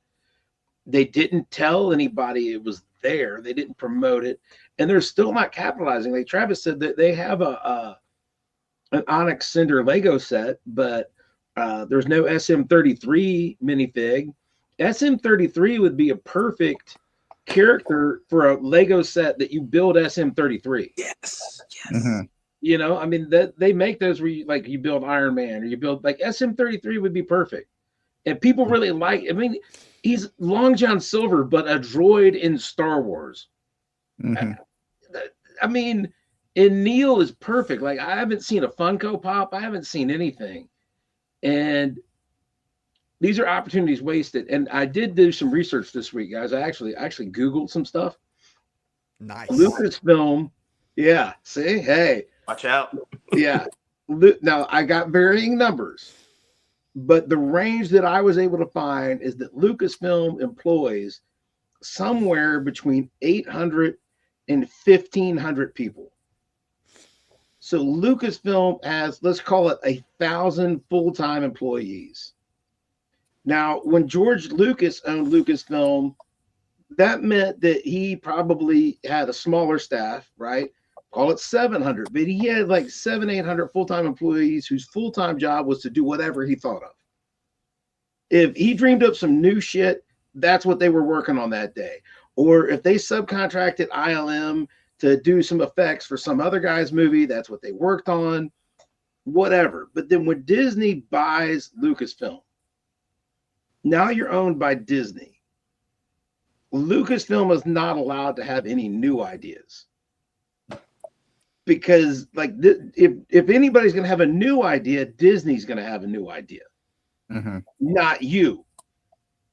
They didn't tell anybody it was there. They didn't promote it, and they're still not capitalizing. Like Travis said, that they have an Onyx Cinder Lego set, but there's no SM33 minifig. SM33 would be a perfect character for a Lego set that you build SM33. Yes. Mm-hmm. I mean, that they make those where you build Iron Man, or you build SM33 would be perfect. And people really he's Long John Silver, but a droid in Star Wars. Mm-hmm. I mean, and Neil is perfect. Like, I haven't seen a Funko Pop. I haven't seen anything. And these are opportunities wasted. And I did do some research this week, guys. I actually Googled some stuff. Nice. Lucasfilm. Yeah. See? Hey. Watch out. Yeah. Now, I got varying numbers, but the range that I was able to find is that Lucasfilm employs somewhere between 800 and 1,500 people. So Lucasfilm has, let's call it 1,000 full-time employees. Now, when George Lucas owned Lucasfilm, that meant that he probably had a smaller staff, right? Call it 700, but he had like 800 full-time employees whose full-time job was to do whatever he thought of. If he dreamed up some new shit, that's what they were working on that day. Or if they subcontracted ILM to do some effects for some other guy's movie, that's what they worked on, whatever. But then when Disney buys Lucasfilm, now you're owned by Disney. Lucasfilm is not allowed to have any new ideas. Because if anybody's going to have a new idea, Disney's going to have a new idea, not you.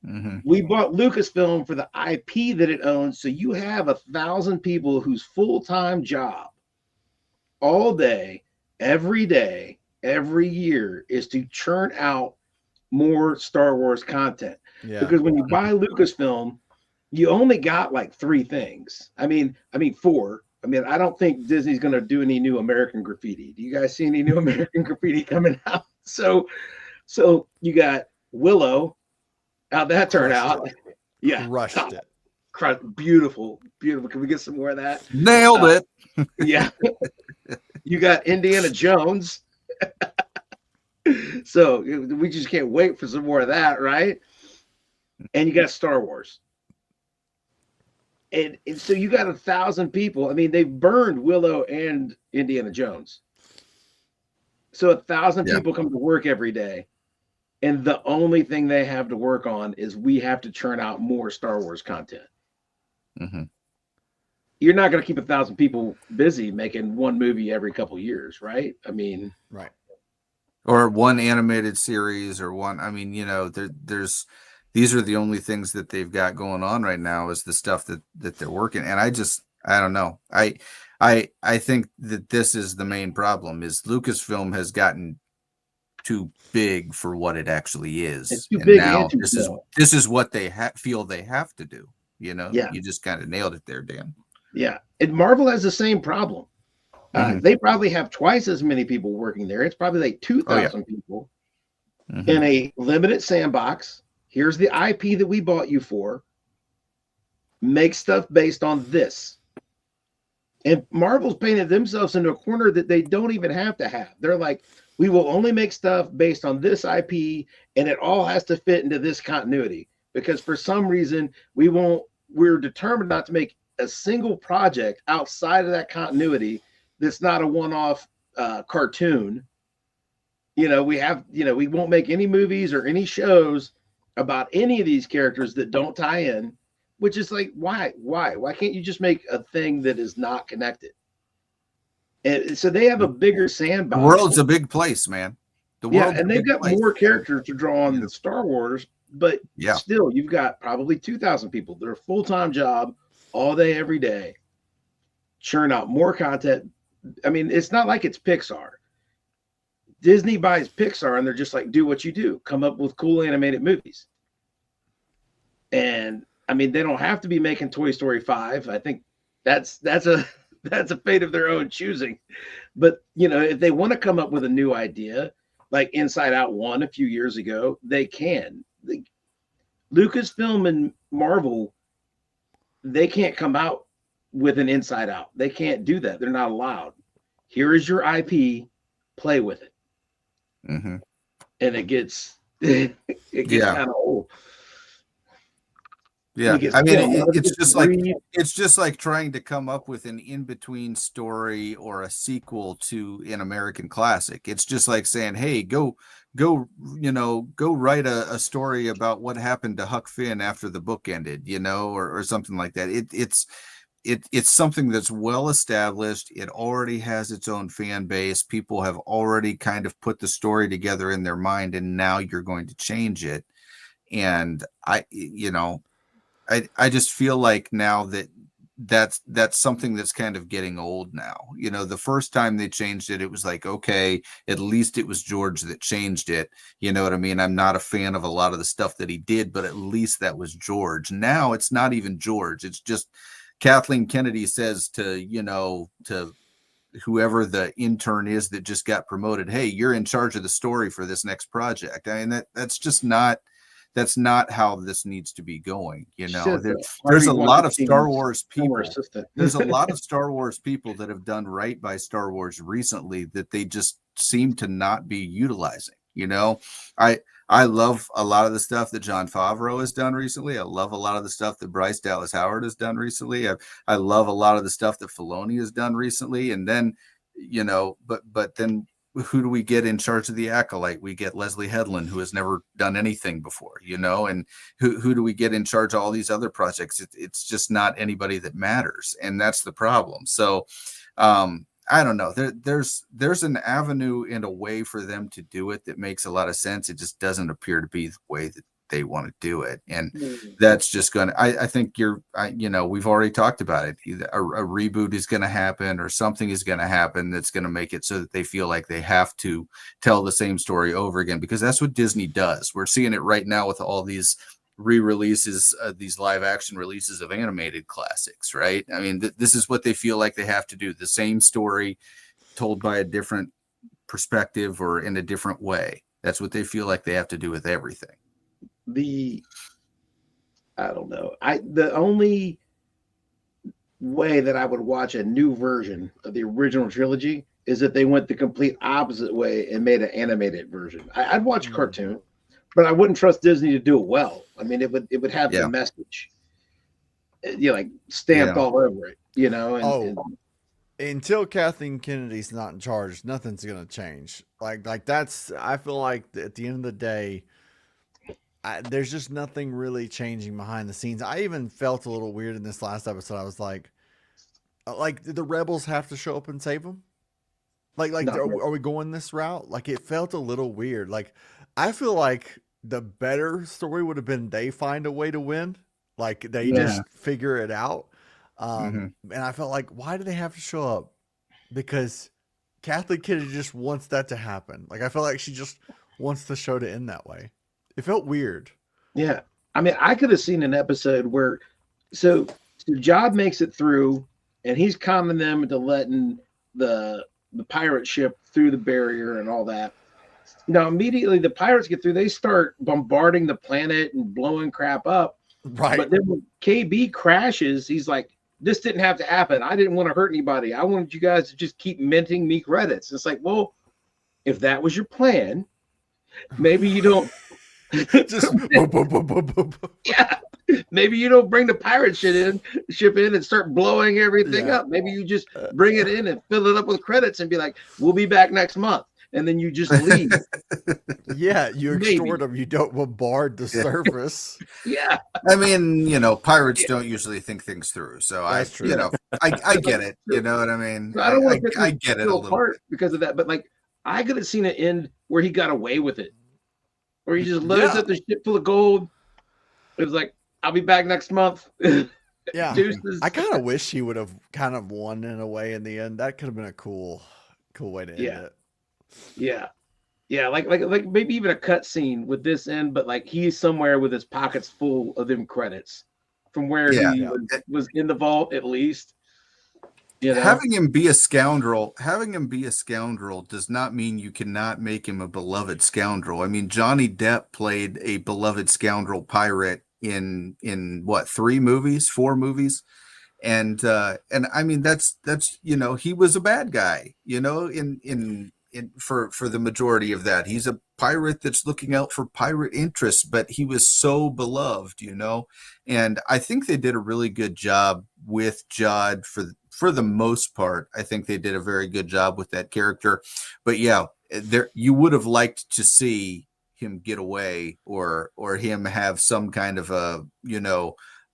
Mm-hmm. We bought Lucasfilm for the IP that it owns, so you have 1,000 people whose full-time job all day, every year is to churn out more Star Wars content. Yeah. Because when you buy Lucasfilm, you only got like 3 things. I mean 4. I mean, I don't think Disney's going to do any new American Graffiti. Do you guys see any new American Graffiti coming out? So you got Willow. How'd that turn out? Yeah. Crushed it. Beautiful. Can we get some more of that? Nailed it. Yeah. You got Indiana Jones. So we just can't wait for some more of that, right? And you got Star Wars. And so you got 1,000 people. I mean, they've burned Willow and Indiana Jones. So 1,000 people come to work every day. And the only thing they have to work on is we have to churn out more Star Wars content. Mm-hmm. You're not going to keep 1,000 people busy making one movie every couple years, right? I mean, right. Or one animated series, or one. I mean, there's these are the only things that they've got going on right now is the stuff that they're working. And I don't know. I think that this is the main problem is Lucasfilm has gotten too big for what it actually is. It's too And big now and too this is small. this is what they feel they have to do. You know, Yeah. you just kind of nailed it there, Dan. Yeah. And Marvel has the same problem. Mhm. They probably have twice as many people working there. It's probably like 2,000 people Mhm. in a limited sandbox. Here's the IP that we bought you for. Make stuff based on this. And Marvel's painted themselves into a corner that they don't even have to have. They're like, we will only make stuff based on this IP, and it all has to fit into this continuity. Because for some reason, we're determined not to make a single project outside of that continuity that's not a one-off cartoon. We won't make any movies or any shows about any of these characters that don't tie in, which is like, why can't you just make a thing that is not connected? And so they have a bigger The sandbox. world's a big place, man. The world's and a they've big got place. more characters to draw on Yeah. than Star Wars, but Yeah. still, you've got probably 2,000 people. They're a full-time job all day, every day, churn out more content. I mean, it's not like it's Pixar. Disney buys Pixar and they're just like, do what you do, come up with cool animated movies. And I mean, they don't have to be making Toy Story 5. I think that's a fate of their own choosing. But if they want to come up with a new idea, like Inside Out 1 a few years ago, they can. Lucasfilm and Marvel, they can't come out with an Inside Out. They can't do that. They're not allowed. Here is your IP, play with it. Mm-hmm. And it gets kind of old. Yeah, It I mean, gets it's just like breathed. it's just like trying to come up with an in-between story or a sequel to an American classic. It's just like saying, "Hey, go write a story about what happened to Huck Finn after the book ended," or something like that. It's something that's well established. It already has its own fan base. People have already kind of put the story together in their mind, and now you're going to change it. And I just feel like now that's something that's kind of getting old now. The first time they changed it, it was like, okay, at least it was George that changed it. You know what I mean? I'm not a fan of a lot of the stuff that he did, but at least that was George. Now it's not even George. It's just Kathleen Kennedy says to whoever the intern is that just got promoted, hey, you're in charge of the story for this next project. I mean, that's not how this needs to be going. There's a lot of Star Wars people. There's a lot of Star Wars people that have done right by Star Wars recently that they just seem to not be utilizing. I love a lot of the stuff that Jon Favreau has done recently. I love a lot of the stuff that Bryce Dallas Howard has done recently. I love a lot of the stuff that Filoni has done recently. And then, but then who do we get in charge of the Acolyte? We get Leslie Headland, who has never done anything before, and who do we get in charge of all these other projects? It's just not anybody that matters. And that's the problem. So, I don't know. There's an avenue and a way for them to do it that makes a lot of sense. It just doesn't appear to be the way that they want to do it, and that's just going to. I think we've already talked about it. Either a reboot is going to happen, or something is going to happen that's going to make it so that they feel like they have to tell the same story over again, because that's what Disney does. We're seeing it right now with all these re-releases, these live action releases of animated classics, right? I mean, this is what they feel like they have to do, the same story told by a different perspective or in a different way. That's what they feel like they have to do with everything. I don't know. The only way that I would watch a new version of the original trilogy is if they went the complete opposite way and made an animated version. I'd watch a cartoon, but I wouldn't trust Disney to do it well. I mean, it would have the message, like stamped all over it, and until Kathleen Kennedy's not in charge, nothing's gonna change. Like that's. I feel like at the end of the day, there's just nothing really changing behind the scenes. I even felt a little weird in this last episode. I was like did the rebels have to show up and save them? Are we going this route? Like, it felt a little weird. Like, I feel like the better story would have been they find a way to win. Like, they just figure it out. And I felt like, why do they have to show up? Because Kathleen Kennedy just wants that to happen. Like I feel like she just wants the show to end that way. It felt weird. Yeah. I mean, I could have seen an episode where so Job makes it through and he's calming them into letting the pirate ship through the barrier and all that. Now immediately the pirates get through, they start bombarding the planet and blowing crap up. Right. But then when KB crashes, he's like, this didn't have to happen. I didn't want to hurt anybody. I wanted you guys to just keep minting me credits. It's like, well, if that was your plan, maybe you don't Just boom, boom, boom, boom, boom, boom. yeah. Maybe you don't bring the pirate ship in and start blowing everything Yeah. up. Maybe you just bring it in and fill it up with credits and be like, we'll be back next month. And then you just leave. Yeah, you Maybe. extort them. You don't bombard the surface. Yeah. I mean, pirates don't usually think things through. So That's true. I get it. You know what I mean? I don't want to I get it a little apart because of that. But like, I could have seen it end where he got away with it, where he just loads Yeah. up the ship full of gold. It was like, I'll be back next month. Yeah. Deuces. I kind of wish he would have kind of won in a way in the end. That could have been a cool way to end Yeah. it. Yeah. Yeah, like maybe even a cut scene with this end, but like he's somewhere with his pockets full of them credits from where Yeah. he was in the vault at least. You know? Having him be a scoundrel does not mean you cannot make him a beloved scoundrel. I mean, Johnny Depp played a beloved scoundrel pirate in what, 4 movies? And I mean, that's he was a bad guy, for the majority of that. He's a pirate that's looking out for pirate interests, but he was so beloved, and I think they did a really good job with Jod for the most part. I think they did a very good job with that character. But yeah, you would have liked to see him get away or him have some kind of a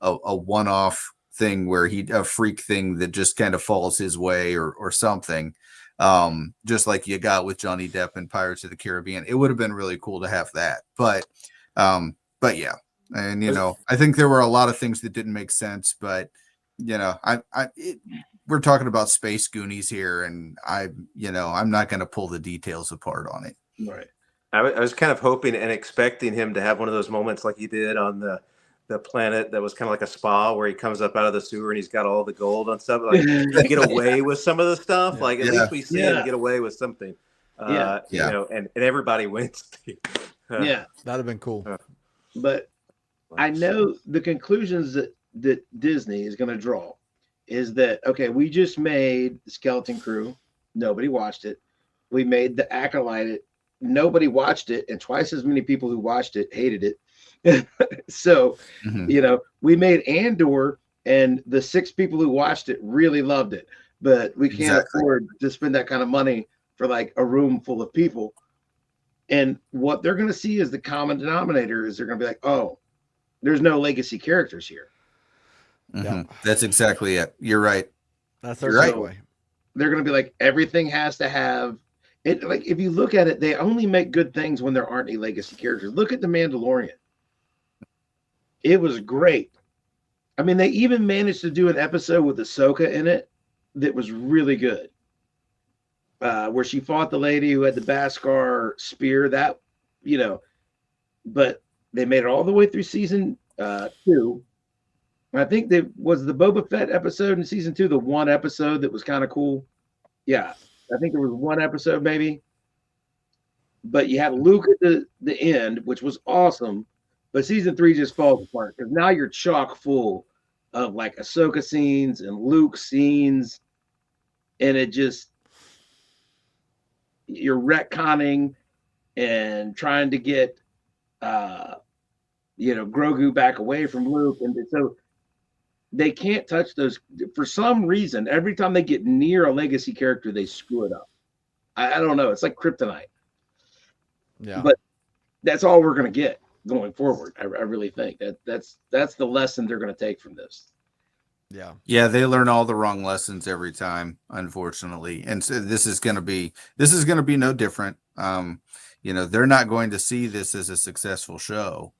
one-off thing where a freak thing that just kind of falls his way or something. Just like you got with Johnny Depp in Pirates of the Caribbean. It would have been really cool to have that. But yeah. And I think there were a lot of things that didn't make sense, but we're talking about Space Goonies here, and I'm not going to pull the details apart on it. Right. I was kind of hoping and expecting him to have one of those moments like he did on the planet that was kind of like a spa where he comes up out of the sewer and he's got all the gold and stuff. Like to get away with some of the stuff. Yeah. Like at least we see him get away with something. Yeah. And everybody wins. Yeah. That'd have been cool. But I know the conclusions that Disney is going to draw is that, okay, we just made the Skeleton Crew. Nobody watched it. We made the Acolyte. Nobody watched it. And twice as many people who watched it hated it. So, we made Andor, and the 6 people who watched it really loved it. But we can't afford to spend that kind of money for like a room full of people. And what they're going to see as the common denominator is they're going to be like, oh, there's no legacy characters here. Yeah. That's exactly it. You're right. That's their Right. takeaway. They're going to be like, everything has to have it. Like, if you look at it, they only make good things when there aren't any legacy characters. Look at The Mandalorian. It was great. I mean, they even managed to do an episode with Ahsoka in it that was really good. Where she fought the lady who had the Beskar spear, but they made it all the way through season 2. I think was the Boba Fett episode in season 2, the one episode that was kind of cool. Yeah, I think there was one episode maybe. But you had Luke at the end, which was awesome. But season 3 just falls apart because now you're chock full of like Ahsoka scenes and Luke scenes, and you're retconning and trying to get Grogu back away from Luke, and so they can't touch those for some reason. Every time they get near a legacy character, they screw it up. I don't know. It's like kryptonite. Yeah. But that's all we're going to get going forward. I really think that's the lesson they're going to take from this. Yeah. Yeah, they learn all the wrong lessons every time, unfortunately. And so this is going to be no different. They're not going to see this as a successful show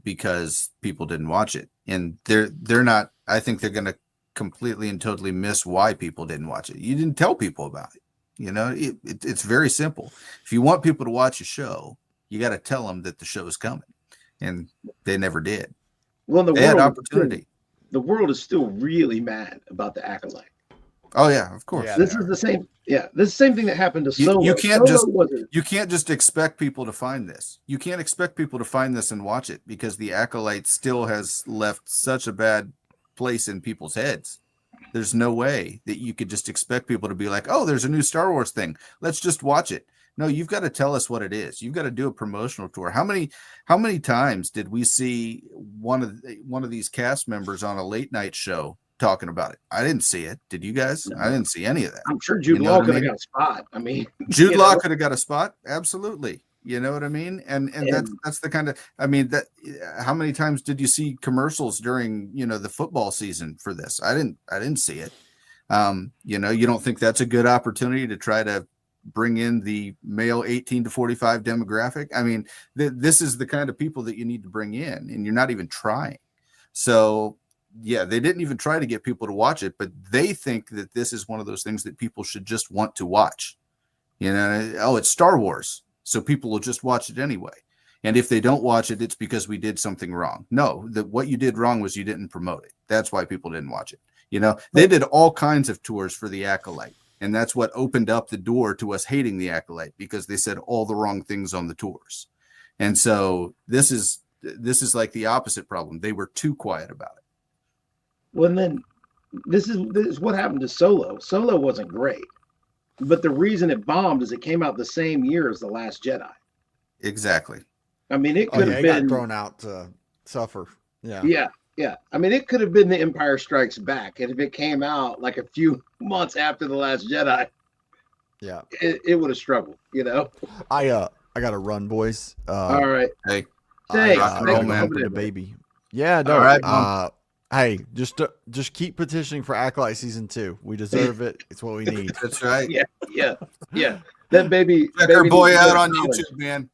because people didn't watch it. And they're not, I think they're going to completely and totally miss why people didn't watch it. You didn't tell people about it. You know, it's very simple. If you want people to watch a show, you got to tell them that the show is coming, and they never did. Well, They had opportunity. The world is still really mad about the Acolyte. Oh yeah, of course. Yeah, This they is are. the same. Yeah, this is the same thing that happened to You- Solo. you can't Solo just- wasn't. You can't just expect people to find this. You can't expect people to find this and watch it, because the Acolyte still has left such a bad place in people's heads. There's no way that you could just expect people to be like, oh, there's a new Star Wars thing, let's just watch it. No, you've got to tell us what it is. You've got to do a promotional tour. How many times did we see one of these cast members on a late night show talking about it? I didn't see it. Did you guys? No. I didn't see any of that. I'm sure Jude You know Law what I could have mean? got a spot. I mean, Jude you Law know? could have got a spot. Absolutely. You know what I mean? And And- that's the kind of, I mean, that how many times did you see commercials during, the football season for this? I didn't see it. You don't think that's a good opportunity to try to bring in the male 18 to 45 demographic? I mean, this is the kind of people that you need to bring in, and you're not even trying. So yeah, they didn't even try to get people to watch it, but they think that this is one of those things that people should just want to watch. Oh, it's Star Wars, so people will just watch it anyway. And if they don't watch it, it's because we did something wrong. No, what you did wrong was you didn't promote it. That's why people didn't watch it. They did all kinds of tours for the Acolyte, and that's what opened up the door to us hating the Acolyte, because they said all the wrong things on the tours. And so this is like the opposite problem. They were too quiet about it. Well, then this is what happened to Solo. Solo wasn't great, but the reason it bombed is it came out the same year as The Last Jedi. Exactly. I mean, it Oh, could yeah, have it got been thrown out to suffer. Yeah. Yeah. I mean, it could have been The Empire Strikes Back, and if it came out like a few months after The Last Jedi, Yeah. it would have struggled. I got to run, boys. All right. Hey, Thanks. rock and I roll, gotta go man. home to the baby. Yeah, no. All right, Mom. Hey, just keep petitioning for Acolyte season 2. We deserve it. It's what we need. That's right. Yeah. That baby. Check baby our boy needs to go out to on college. YouTube, man.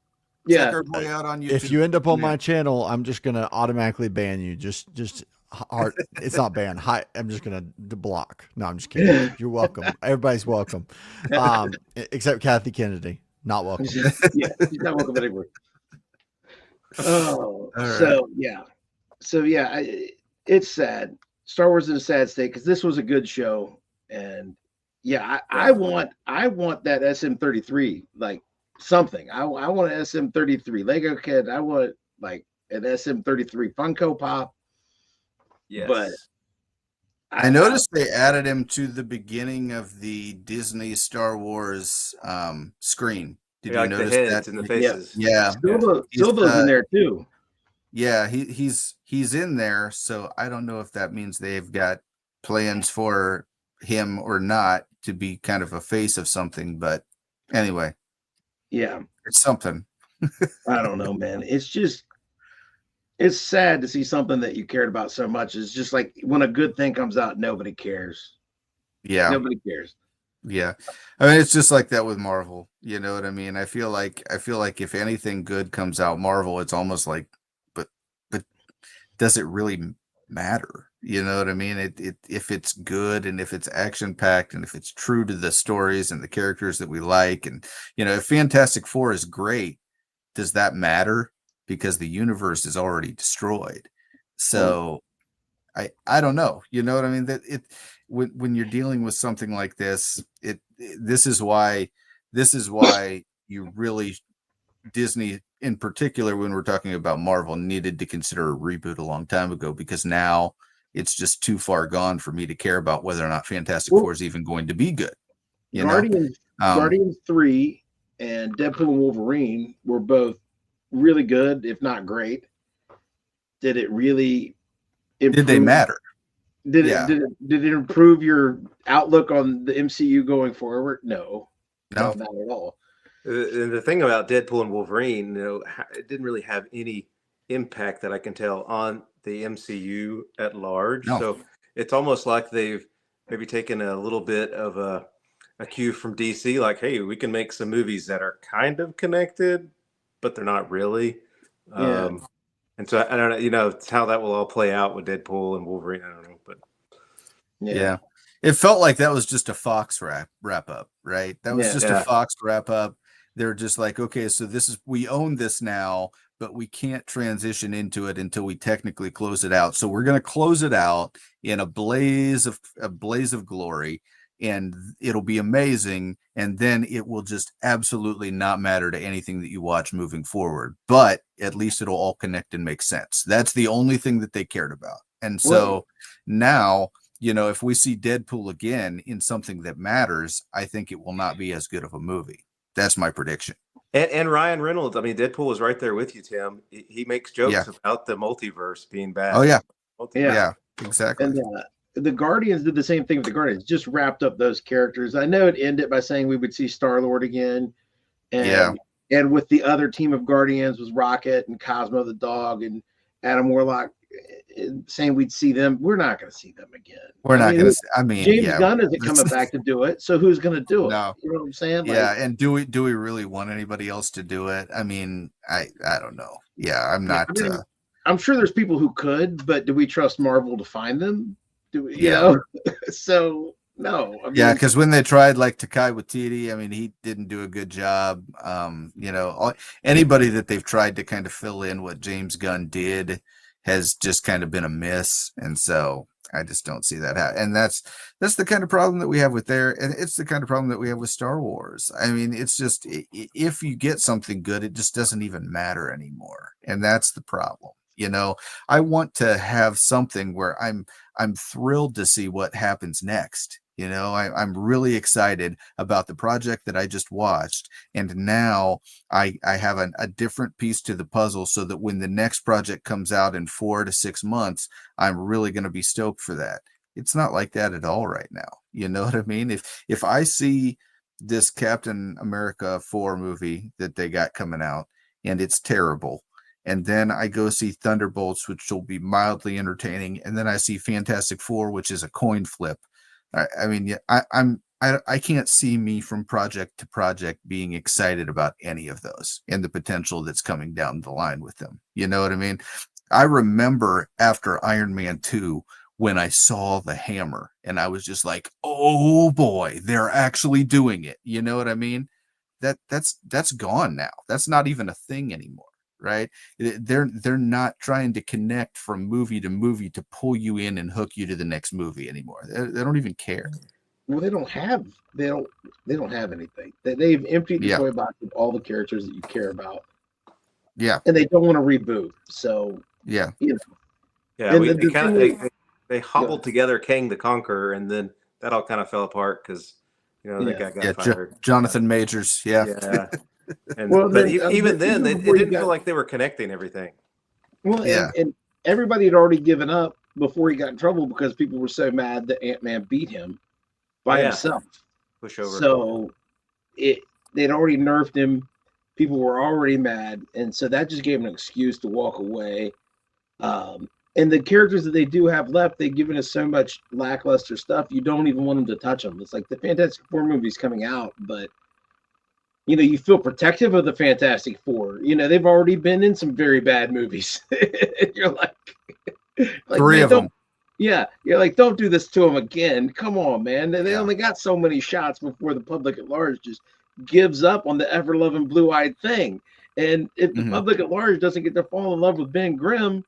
Yeah. Check our boy out on YouTube. If you end up on Yeah. my channel, I'm just gonna automatically ban you. Just hard. It's not ban. Hi, I'm just gonna block. No, I'm just kidding. You're welcome. Everybody's welcome. Except Kathy Kennedy, not welcome. Yeah, she's not welcome anywhere. Oh, All right. so yeah, it's sad. Star Wars is in a sad state because this was a good show, and yeah, I want that SM33 like something. I want an SM33 Lego kit. I want like an SM33 Funko Pop. Yes. But I noticed they added him to the beginning of the Disney Star Wars screen. Did you like the notice heads that? and the faces. Yeah, Silva's in there too. yeah. He's in there. So I don't know if that means they've got plans for him or not to be kind of a face of something. But anyway, Yeah, it's something. I don't know, man. It's sad to see something that you cared about so much. It's just like when a good thing comes out, nobody cares. Yeah. Nobody cares. Yeah. I mean, it's just like that with Marvel. You know what I mean? I feel like if anything good comes out, Marvel, it's almost like, but does it really matter? You know what I mean? If it's good and if it's action packed and if it's true to the stories and the characters that we like, and if Fantastic Four is great, does that matter? Because the universe is already destroyed. So I don't know. You know what I mean? That when you're dealing with something like this, this is why you really, Disney in particular, when we're talking about Marvel, needed to consider a reboot a long time ago, because now it's just too far gone for me to care about whether or not Fantastic Four is even going to be good. Guardians 3 and Deadpool and Wolverine were both really good, if not great. Did it really improve? Did they matter? Did Yeah. it improve your outlook on the MCU going forward? No, No. not at all. And the thing about Deadpool and Wolverine, it didn't really have any impact that I can tell on the MCU at large. No. So it's almost like they've maybe taken a little bit of a cue from DC, like, hey, we can make some movies that are kind of connected, but they're not really. Yeah. And so I don't know, it's how that will all play out with Deadpool and Wolverine. I don't know, but Yeah. It felt like that was just a Fox wrap up, right? That was Yeah. just a Yeah. Fox wrap up. They're just like, okay, so this is, we own this now, but we can't transition into it until we technically close it out. So we're going to close it out in a blaze of glory, and it'll be amazing. And then it will just absolutely not matter to anything that you watch moving forward. But at least it'll all connect and make sense. That's the only thing that they cared about. And so Well- now, you know, if we see Deadpool again in something that matters, I think it will not be as good of a movie. That's my prediction. And Ryan Reynolds, I mean, Deadpool was right there with you, Tim. He makes jokes Yeah. about the multiverse being bad. Oh yeah, Multiverse. yeah, exactly. And the Guardians did the same thing with the Guardians, just wrapped up those characters. I know it ended by saying we would see Star-Lord again. And, Yeah. And with the other team of Guardians was Rocket and Cosmo the dog and Adam Warlock, saying we'd see them. We're not going to see them again. We're not I mean, going to. I mean, James yeah, Gunn isn't coming back to do it, so who's going to do it? No. You know what I'm saying? Yeah, and do we really want anybody else to do it? I mean, I don't know. Yeah, I'm not. I mean, I'm sure there's people who could, but do we trust Marvel to find them? Do we, you Yeah. know? So no. I Yeah, mean, because when they tried like Takai Waititi, I mean, he didn't do a good job. You know, anybody that they've tried to kind of fill in what James Gunn did has just kind of been a miss, and so I just don't see that happen. And that's the kind of problem that we have with there, and it's the kind of problem that we have with Star Wars. I mean, it's just if you get something good, it just doesn't even matter anymore, and that's the problem. You know, I want to have something where I'm thrilled to see what happens next. You know, I'm really excited about the project that I just watched. And now I have a different piece to the puzzle so that when the next project comes out in 4 to 6 months, I'm really going to be stoked for that. It's not like that at all right now. You know what I mean? If I see this Captain America 4 movie that they got coming out and it's terrible, and then I go see Thunderbolts, which will be mildly entertaining, and then I see Fantastic Four, which is a coin flip. I mean, I can't see me from project to project being excited about any of those and the potential that's coming down the line with them. You know what I mean? I remember after Iron Man 2 when I saw the hammer and I was just like, oh boy, they're actually doing it. You know what I mean? That's gone now. That's not even a thing anymore. Right? They're not trying to connect from movie to movie to pull you in and hook you to the next movie anymore. They don't even care. well, they don't have anything. They've emptied the Yeah. toy box of all the characters that you care about, Yeah, and they don't want to reboot. So yeah, you know, Yeah, And we, the they kind thing of they hobbled together Kang the Conqueror, and then that all kind of fell apart because that Yeah. guy got yeah. fired. Jonathan Majors. Yeah, Yeah. And Well, but then, even then, even it before you didn't got- feel like they were connecting everything. well, Yeah. and everybody had already given up before he got in trouble because people were so mad that Ant-Man beat him by Yeah. himself. Push over. So they'd already nerfed him. People were already mad, and so that just gave him an excuse to walk away. And the characters that they do have left, they've given us so much lackluster stuff. You don't even want them to touch them. It's like the Fantastic Four movie's coming out, but you feel protective of the Fantastic Four. They've already been in some very bad movies. You're like 3 man, of don't- them. Yeah, you're like, don't do this to them again. Come on, man. They Yeah. only got so many shots before the public at large just gives up on the ever-loving blue-eyed thing. And if the Mhm. public at large doesn't get to fall in love with Ben Grimm,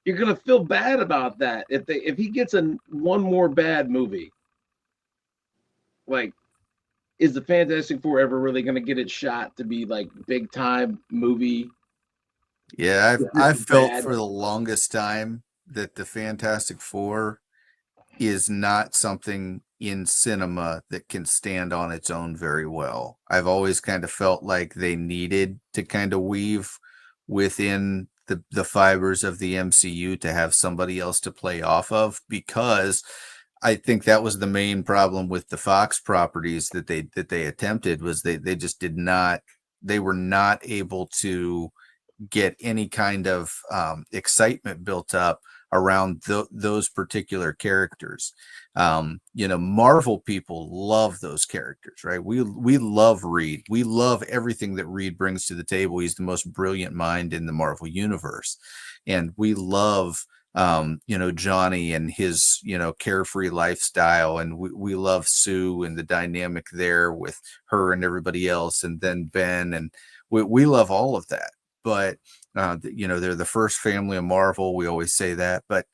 you're gonna feel bad about that. If he gets one more bad movie, like, is the Fantastic Four ever really gonna get its shot to be like big time movie? Yeah, This I've is felt bad. for the longest time that the Fantastic Four is not something in cinema that can stand on its own very well. I've always kind of felt like they needed to kind of weave within the fibers of the MCU to have somebody else to play off of, because I think that was the main problem with the Fox properties that they attempted, was they just did not, they were not able to get any kind of excitement built up around those particular characters. Marvel people love those characters, right? We love Reed. We love everything that Reed brings to the table. He's the most brilliant mind in the Marvel universe, and we love you know, Johnny and his, you know, carefree lifestyle. And we love Sue and the dynamic there with her and everybody else. And then Ben, and we love all of that. But, you know, they're the first family of Marvel. We always say that. But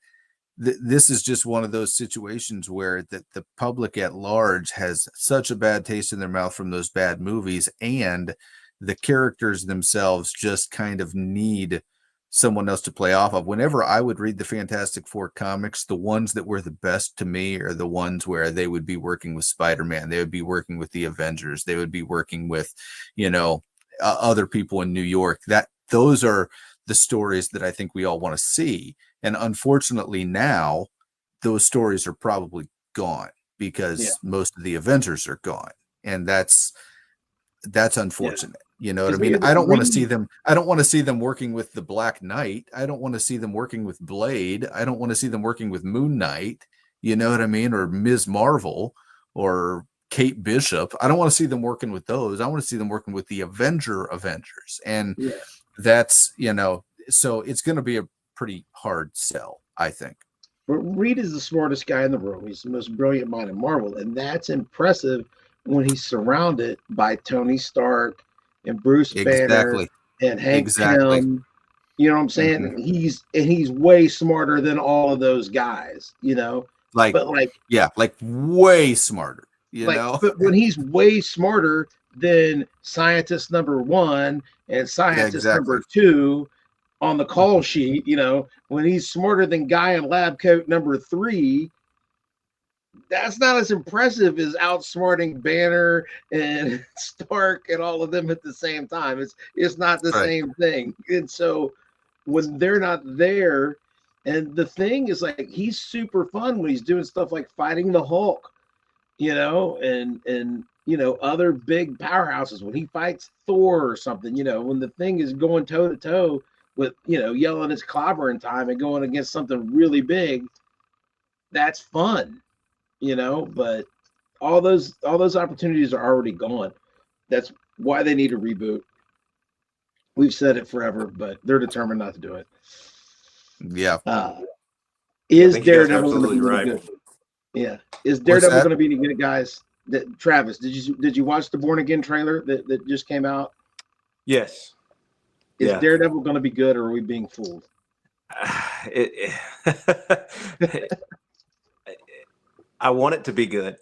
this is just one of those situations where the public at large has such a bad taste in their mouth from those bad movies. And the characters themselves just kind of need someone else to play off of. Whenever I would read the Fantastic Four comics, the ones that were the best to me are the ones where they would be working with Spider-Man, they would be working with the Avengers, they would be working with, you know, other people in New York. That those are the stories that I think we all want to see. And unfortunately now those stories are probably gone because most of the Avengers are gone. And that's unfortunate. You know what I mean? I don't want to see them. I don't want to see them working with the Black Knight. I don't want to see them working with Blade. I don't want to see them working with Moon Knight. You know what I mean? Or Ms. Marvel or Kate Bishop. I don't want to see them working with those. I want to see them working with the Avengers. And that's, you know, so it's going to be a pretty hard sell, I think. But Reed is the smartest guy in the room. He's the most brilliant mind in Marvel. And that's impressive when he's surrounded by Tony Stark and Bruce Banner and Hank Pym. You know what I'm saying? He's way smarter than all of those guys, you know. Like way smarter, you know. But when he's way smarter than scientist number 1 and scientist number 2 on the call sheet, you know, when he's smarter than guy in lab coat number 3, that's not as impressive as outsmarting Banner and Stark and all of them at the same time. It's not the same thing. And so when they're not there, and the thing is, like, he's super fun when he's doing stuff like fighting the Hulk, you know, and you know, other big powerhouses, when he fights Thor or something, you know, when the thing is going toe to toe with, you know, yelling his clobber in time and going against something really big, that's fun. You know, but all those opportunities are already gone. That's why they need a reboot. We've said it forever, but they're determined not to do it. Yeah. Is Daredevil going to be right. good? Yeah. Is Daredevil going to be any good, guys? Travis, did you watch the Born Again trailer that just came out? Yes. Is Daredevil going to be good, or are we being fooled? I want it to be good,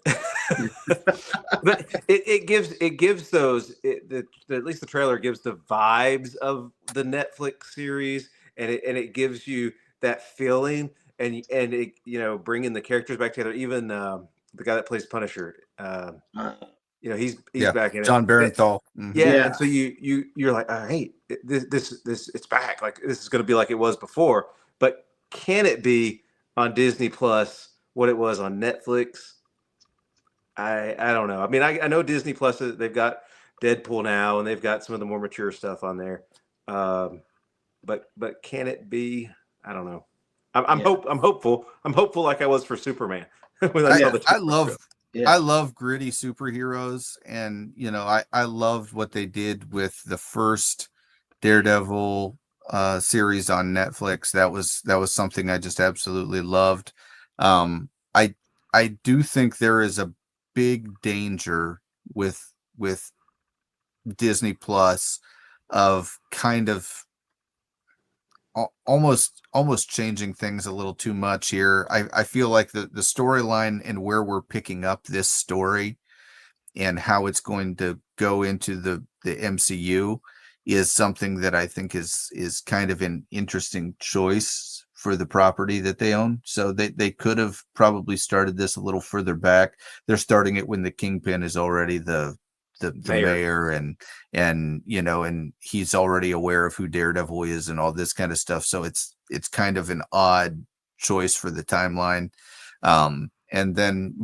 but it gives those at least the trailer gives the vibes of the Netflix series, and it gives you that feeling, and it, you know, bringing the characters back together. Even the guy that plays Punisher, you know, he's back in it. John Barenthal. Yeah, and so you're like, hey, this it's back. Like, this is going to be like it was before, but can it be on Disney Plus what it was on Netflix? I don't know. I mean, I know Disney Plus, they've got Deadpool now, and they've got some of the more mature stuff on there. But can it be? I don't know. I'm hopeful. I'm hopeful, like I was for Superman. When I love gritty superheroes, and you know, I loved what they did with the first Daredevil series on Netflix. That was something I just absolutely loved. I do think there is a big danger with Disney Plus of kind of almost changing things a little too much here. I feel like the storyline and where we're picking up this story and how it's going to go into the MCU is something that I think is kind of an interesting choice for the property that they own. So they could have probably started this a little further back. They're starting it when the Kingpin is already the mayor, and you know, and he's already aware of who Daredevil is and all this kind of stuff. So it's kind of an odd choice for the timeline. And then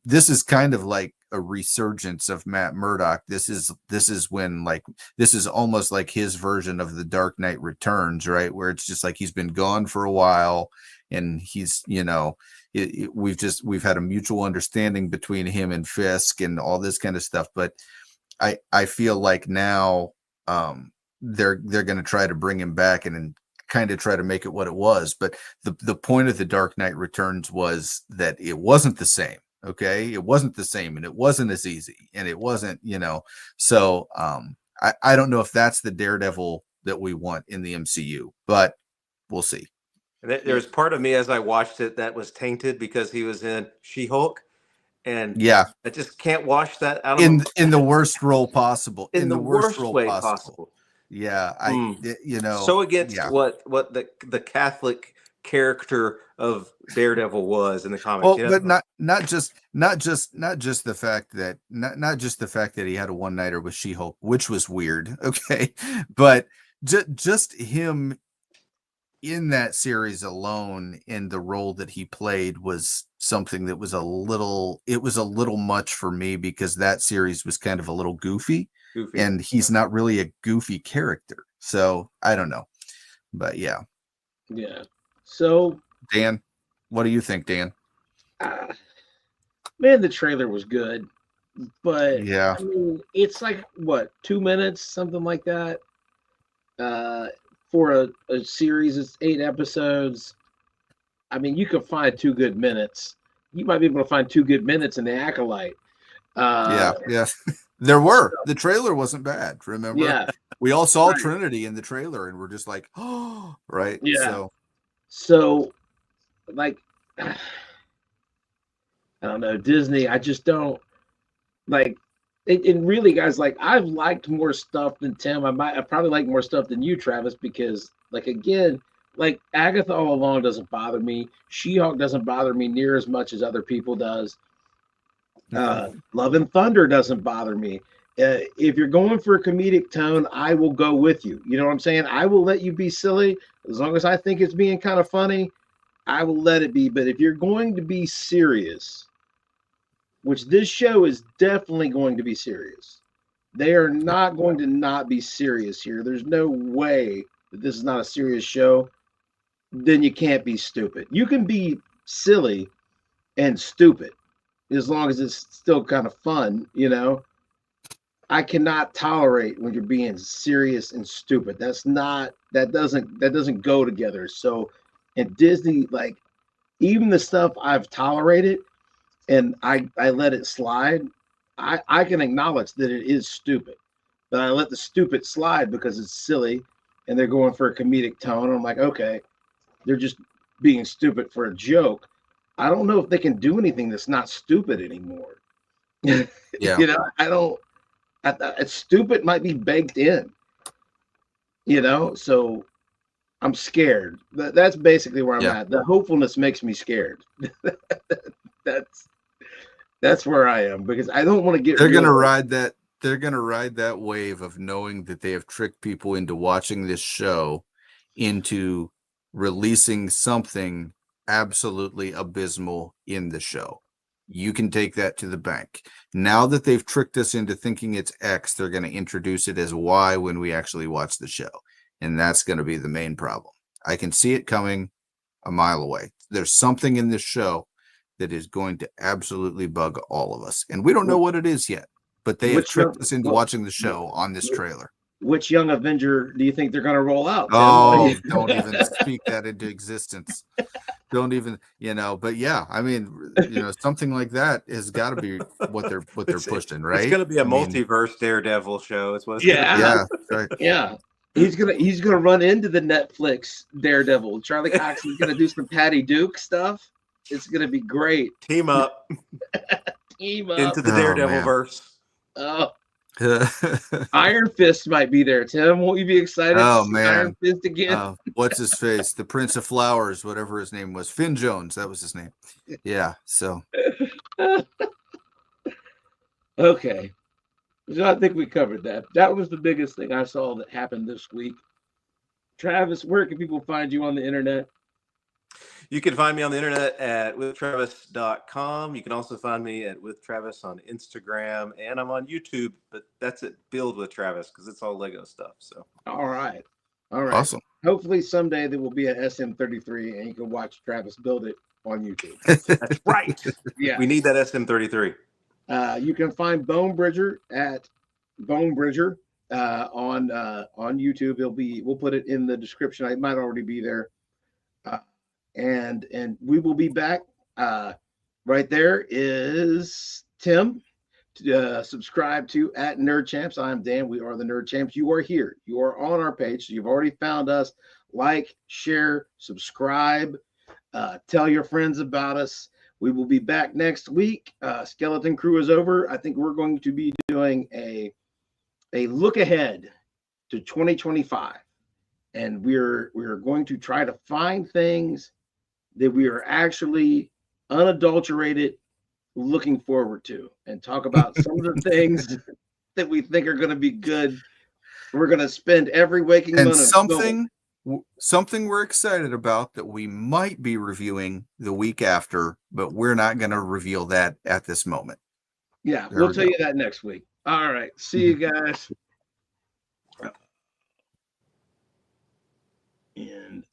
this is kind of like a resurgence of Matt Murdock. This is when, like, this is almost like his version of the Dark Knight Returns, right? Where it's just like he's been gone for a while, and he's, you know, we've had a mutual understanding between him and Fisk and all this kind of stuff. But I feel like now they're going to try to bring him back and kind of try to make it what it was. But the point of the Dark Knight Returns was that it wasn't the same. Okay, it wasn't the same, and it wasn't as easy, and it wasn't, So I don't know if that's the Daredevil that we want in the MCU, but we'll see. There was part of me as I watched it that was tainted because he was in She-Hulk, and Yeah, I just can't wash that out of my in the worst role possible. in the worst role way possible. Yeah, So against yeah. what the Catholic character of Daredevil was in the comics. Well, but not just the fact that not just the fact that he had a one-nighter with She-Hulk, which was weird, okay, but just him in that series alone, in the role that he played, was something that was a little much for me, because that series was kind of a little goofy. And he's not really a goofy character, so I don't know, but yeah. So, Dan, what do you think, Dan? Man, the trailer was good, but Yeah, I mean, it's like what, 2 minutes, something like that. For a series, it's 8 episodes. I mean, you can find 2 good minutes. You might be able to find 2 good minutes in the Acolyte. yeah. There were. The trailer wasn't bad. Remember? Yeah. We all saw Right. Trinity in the trailer, and we're just like, oh, right. Yeah. So, like, I don't know, Disney. I just don't like. And really, guys, like, I've liked more stuff than Tim. I probably like more stuff than you, Travis, because, like, again, like, Agatha All Along doesn't bother me. She-Hulk doesn't bother me near as much as other people does. Love and Thunder doesn't bother me. If you're going for a comedic tone, I will go with you. You know what I'm saying? I will let you be silly as long as I think it's being kind of funny. I will let it be. But if you're going to be serious, which this show is definitely going to be serious, they are not going to not be serious here. There's no way that this is not a serious show. Then you can't be stupid. You can be silly and stupid as long as it's still kind of fun, I cannot tolerate when you're being serious and stupid. That doesn't go together. So, and Disney, like, even the stuff I've tolerated and I let it slide, I can acknowledge that it is stupid, but I let the stupid slide because it's silly and they're going for a comedic tone. And I'm like, okay, they're just being stupid for a joke. I don't know if they can do anything that's not stupid anymore. Yeah. Stupid might be baked in, so I'm scared. That's basically where I'm at. The hopefulness makes me scared. That's where I am, because I don't want to get. They're going to ride that wave of knowing that they have tricked people into watching this show, into releasing something absolutely abysmal in the show. You can take that to the bank. Now that they've tricked us into thinking it's X, they're going to introduce it as Y when we actually watch the show. And that's going to be the main problem. I can see it coming a mile away. There's something in this show that is going to absolutely bug all of us. And we don't know what it is yet, but they have tricked us into watching the show on this trailer. Which young Avenger do you think they're going to roll out? Oh, don't even speak that into existence. Don't even, but yeah, I mean, something like that has got to be what they're pushing, right? It's going to be a multiverse Daredevil show. It's what yeah, right. Yeah. He's gonna run into the Netflix Daredevil. Charlie Cox is gonna do some Patty Duke stuff. It's gonna be great. Team up. Team up into the Daredevil verse. Oh. Iron Fist might be there. Tim, won't you be excited? Oh man, Iron Fist again. What's his face? The Prince of Flowers, whatever his name was, Finn Jones. That was his name. Yeah. So. Okay, so I think we covered that. That was the biggest thing I saw that happened this week. Travis, where can people find you on the internet? You can find me on the internet at withtravis.com. You can also find me at With Travis on Instagram, and I'm on YouTube, but that's at Build with Travis because it's all Lego stuff. So all right. Awesome. Hopefully someday there will be a SM33 and you can watch Travis build it on YouTube. That's right. Yeah, we need that SM33. You can find Bone Bridger at Bone Bridger on YouTube. We'll put it in the description. It might already be there. And we will be back. Right there is Tim. Subscribe to at Nerd Champs. I'm Dan. We are the Nerd Champs. You are here. You are on our page. So you've already found us. Like, share, subscribe. Tell your friends about us. We will be back next week. Skeleton Crew is over. I think we're going to be doing a look ahead to 2025, and we're going to try to find things that we are actually unadulterated looking forward to, and talk about some of the things that we think are going to be good. We're going to spend every waking And moment. something we're excited about that we might be reviewing the week after, but we're not going to reveal that at this moment. Yeah, There we'll we tell go. you that next week. All right. See you guys. And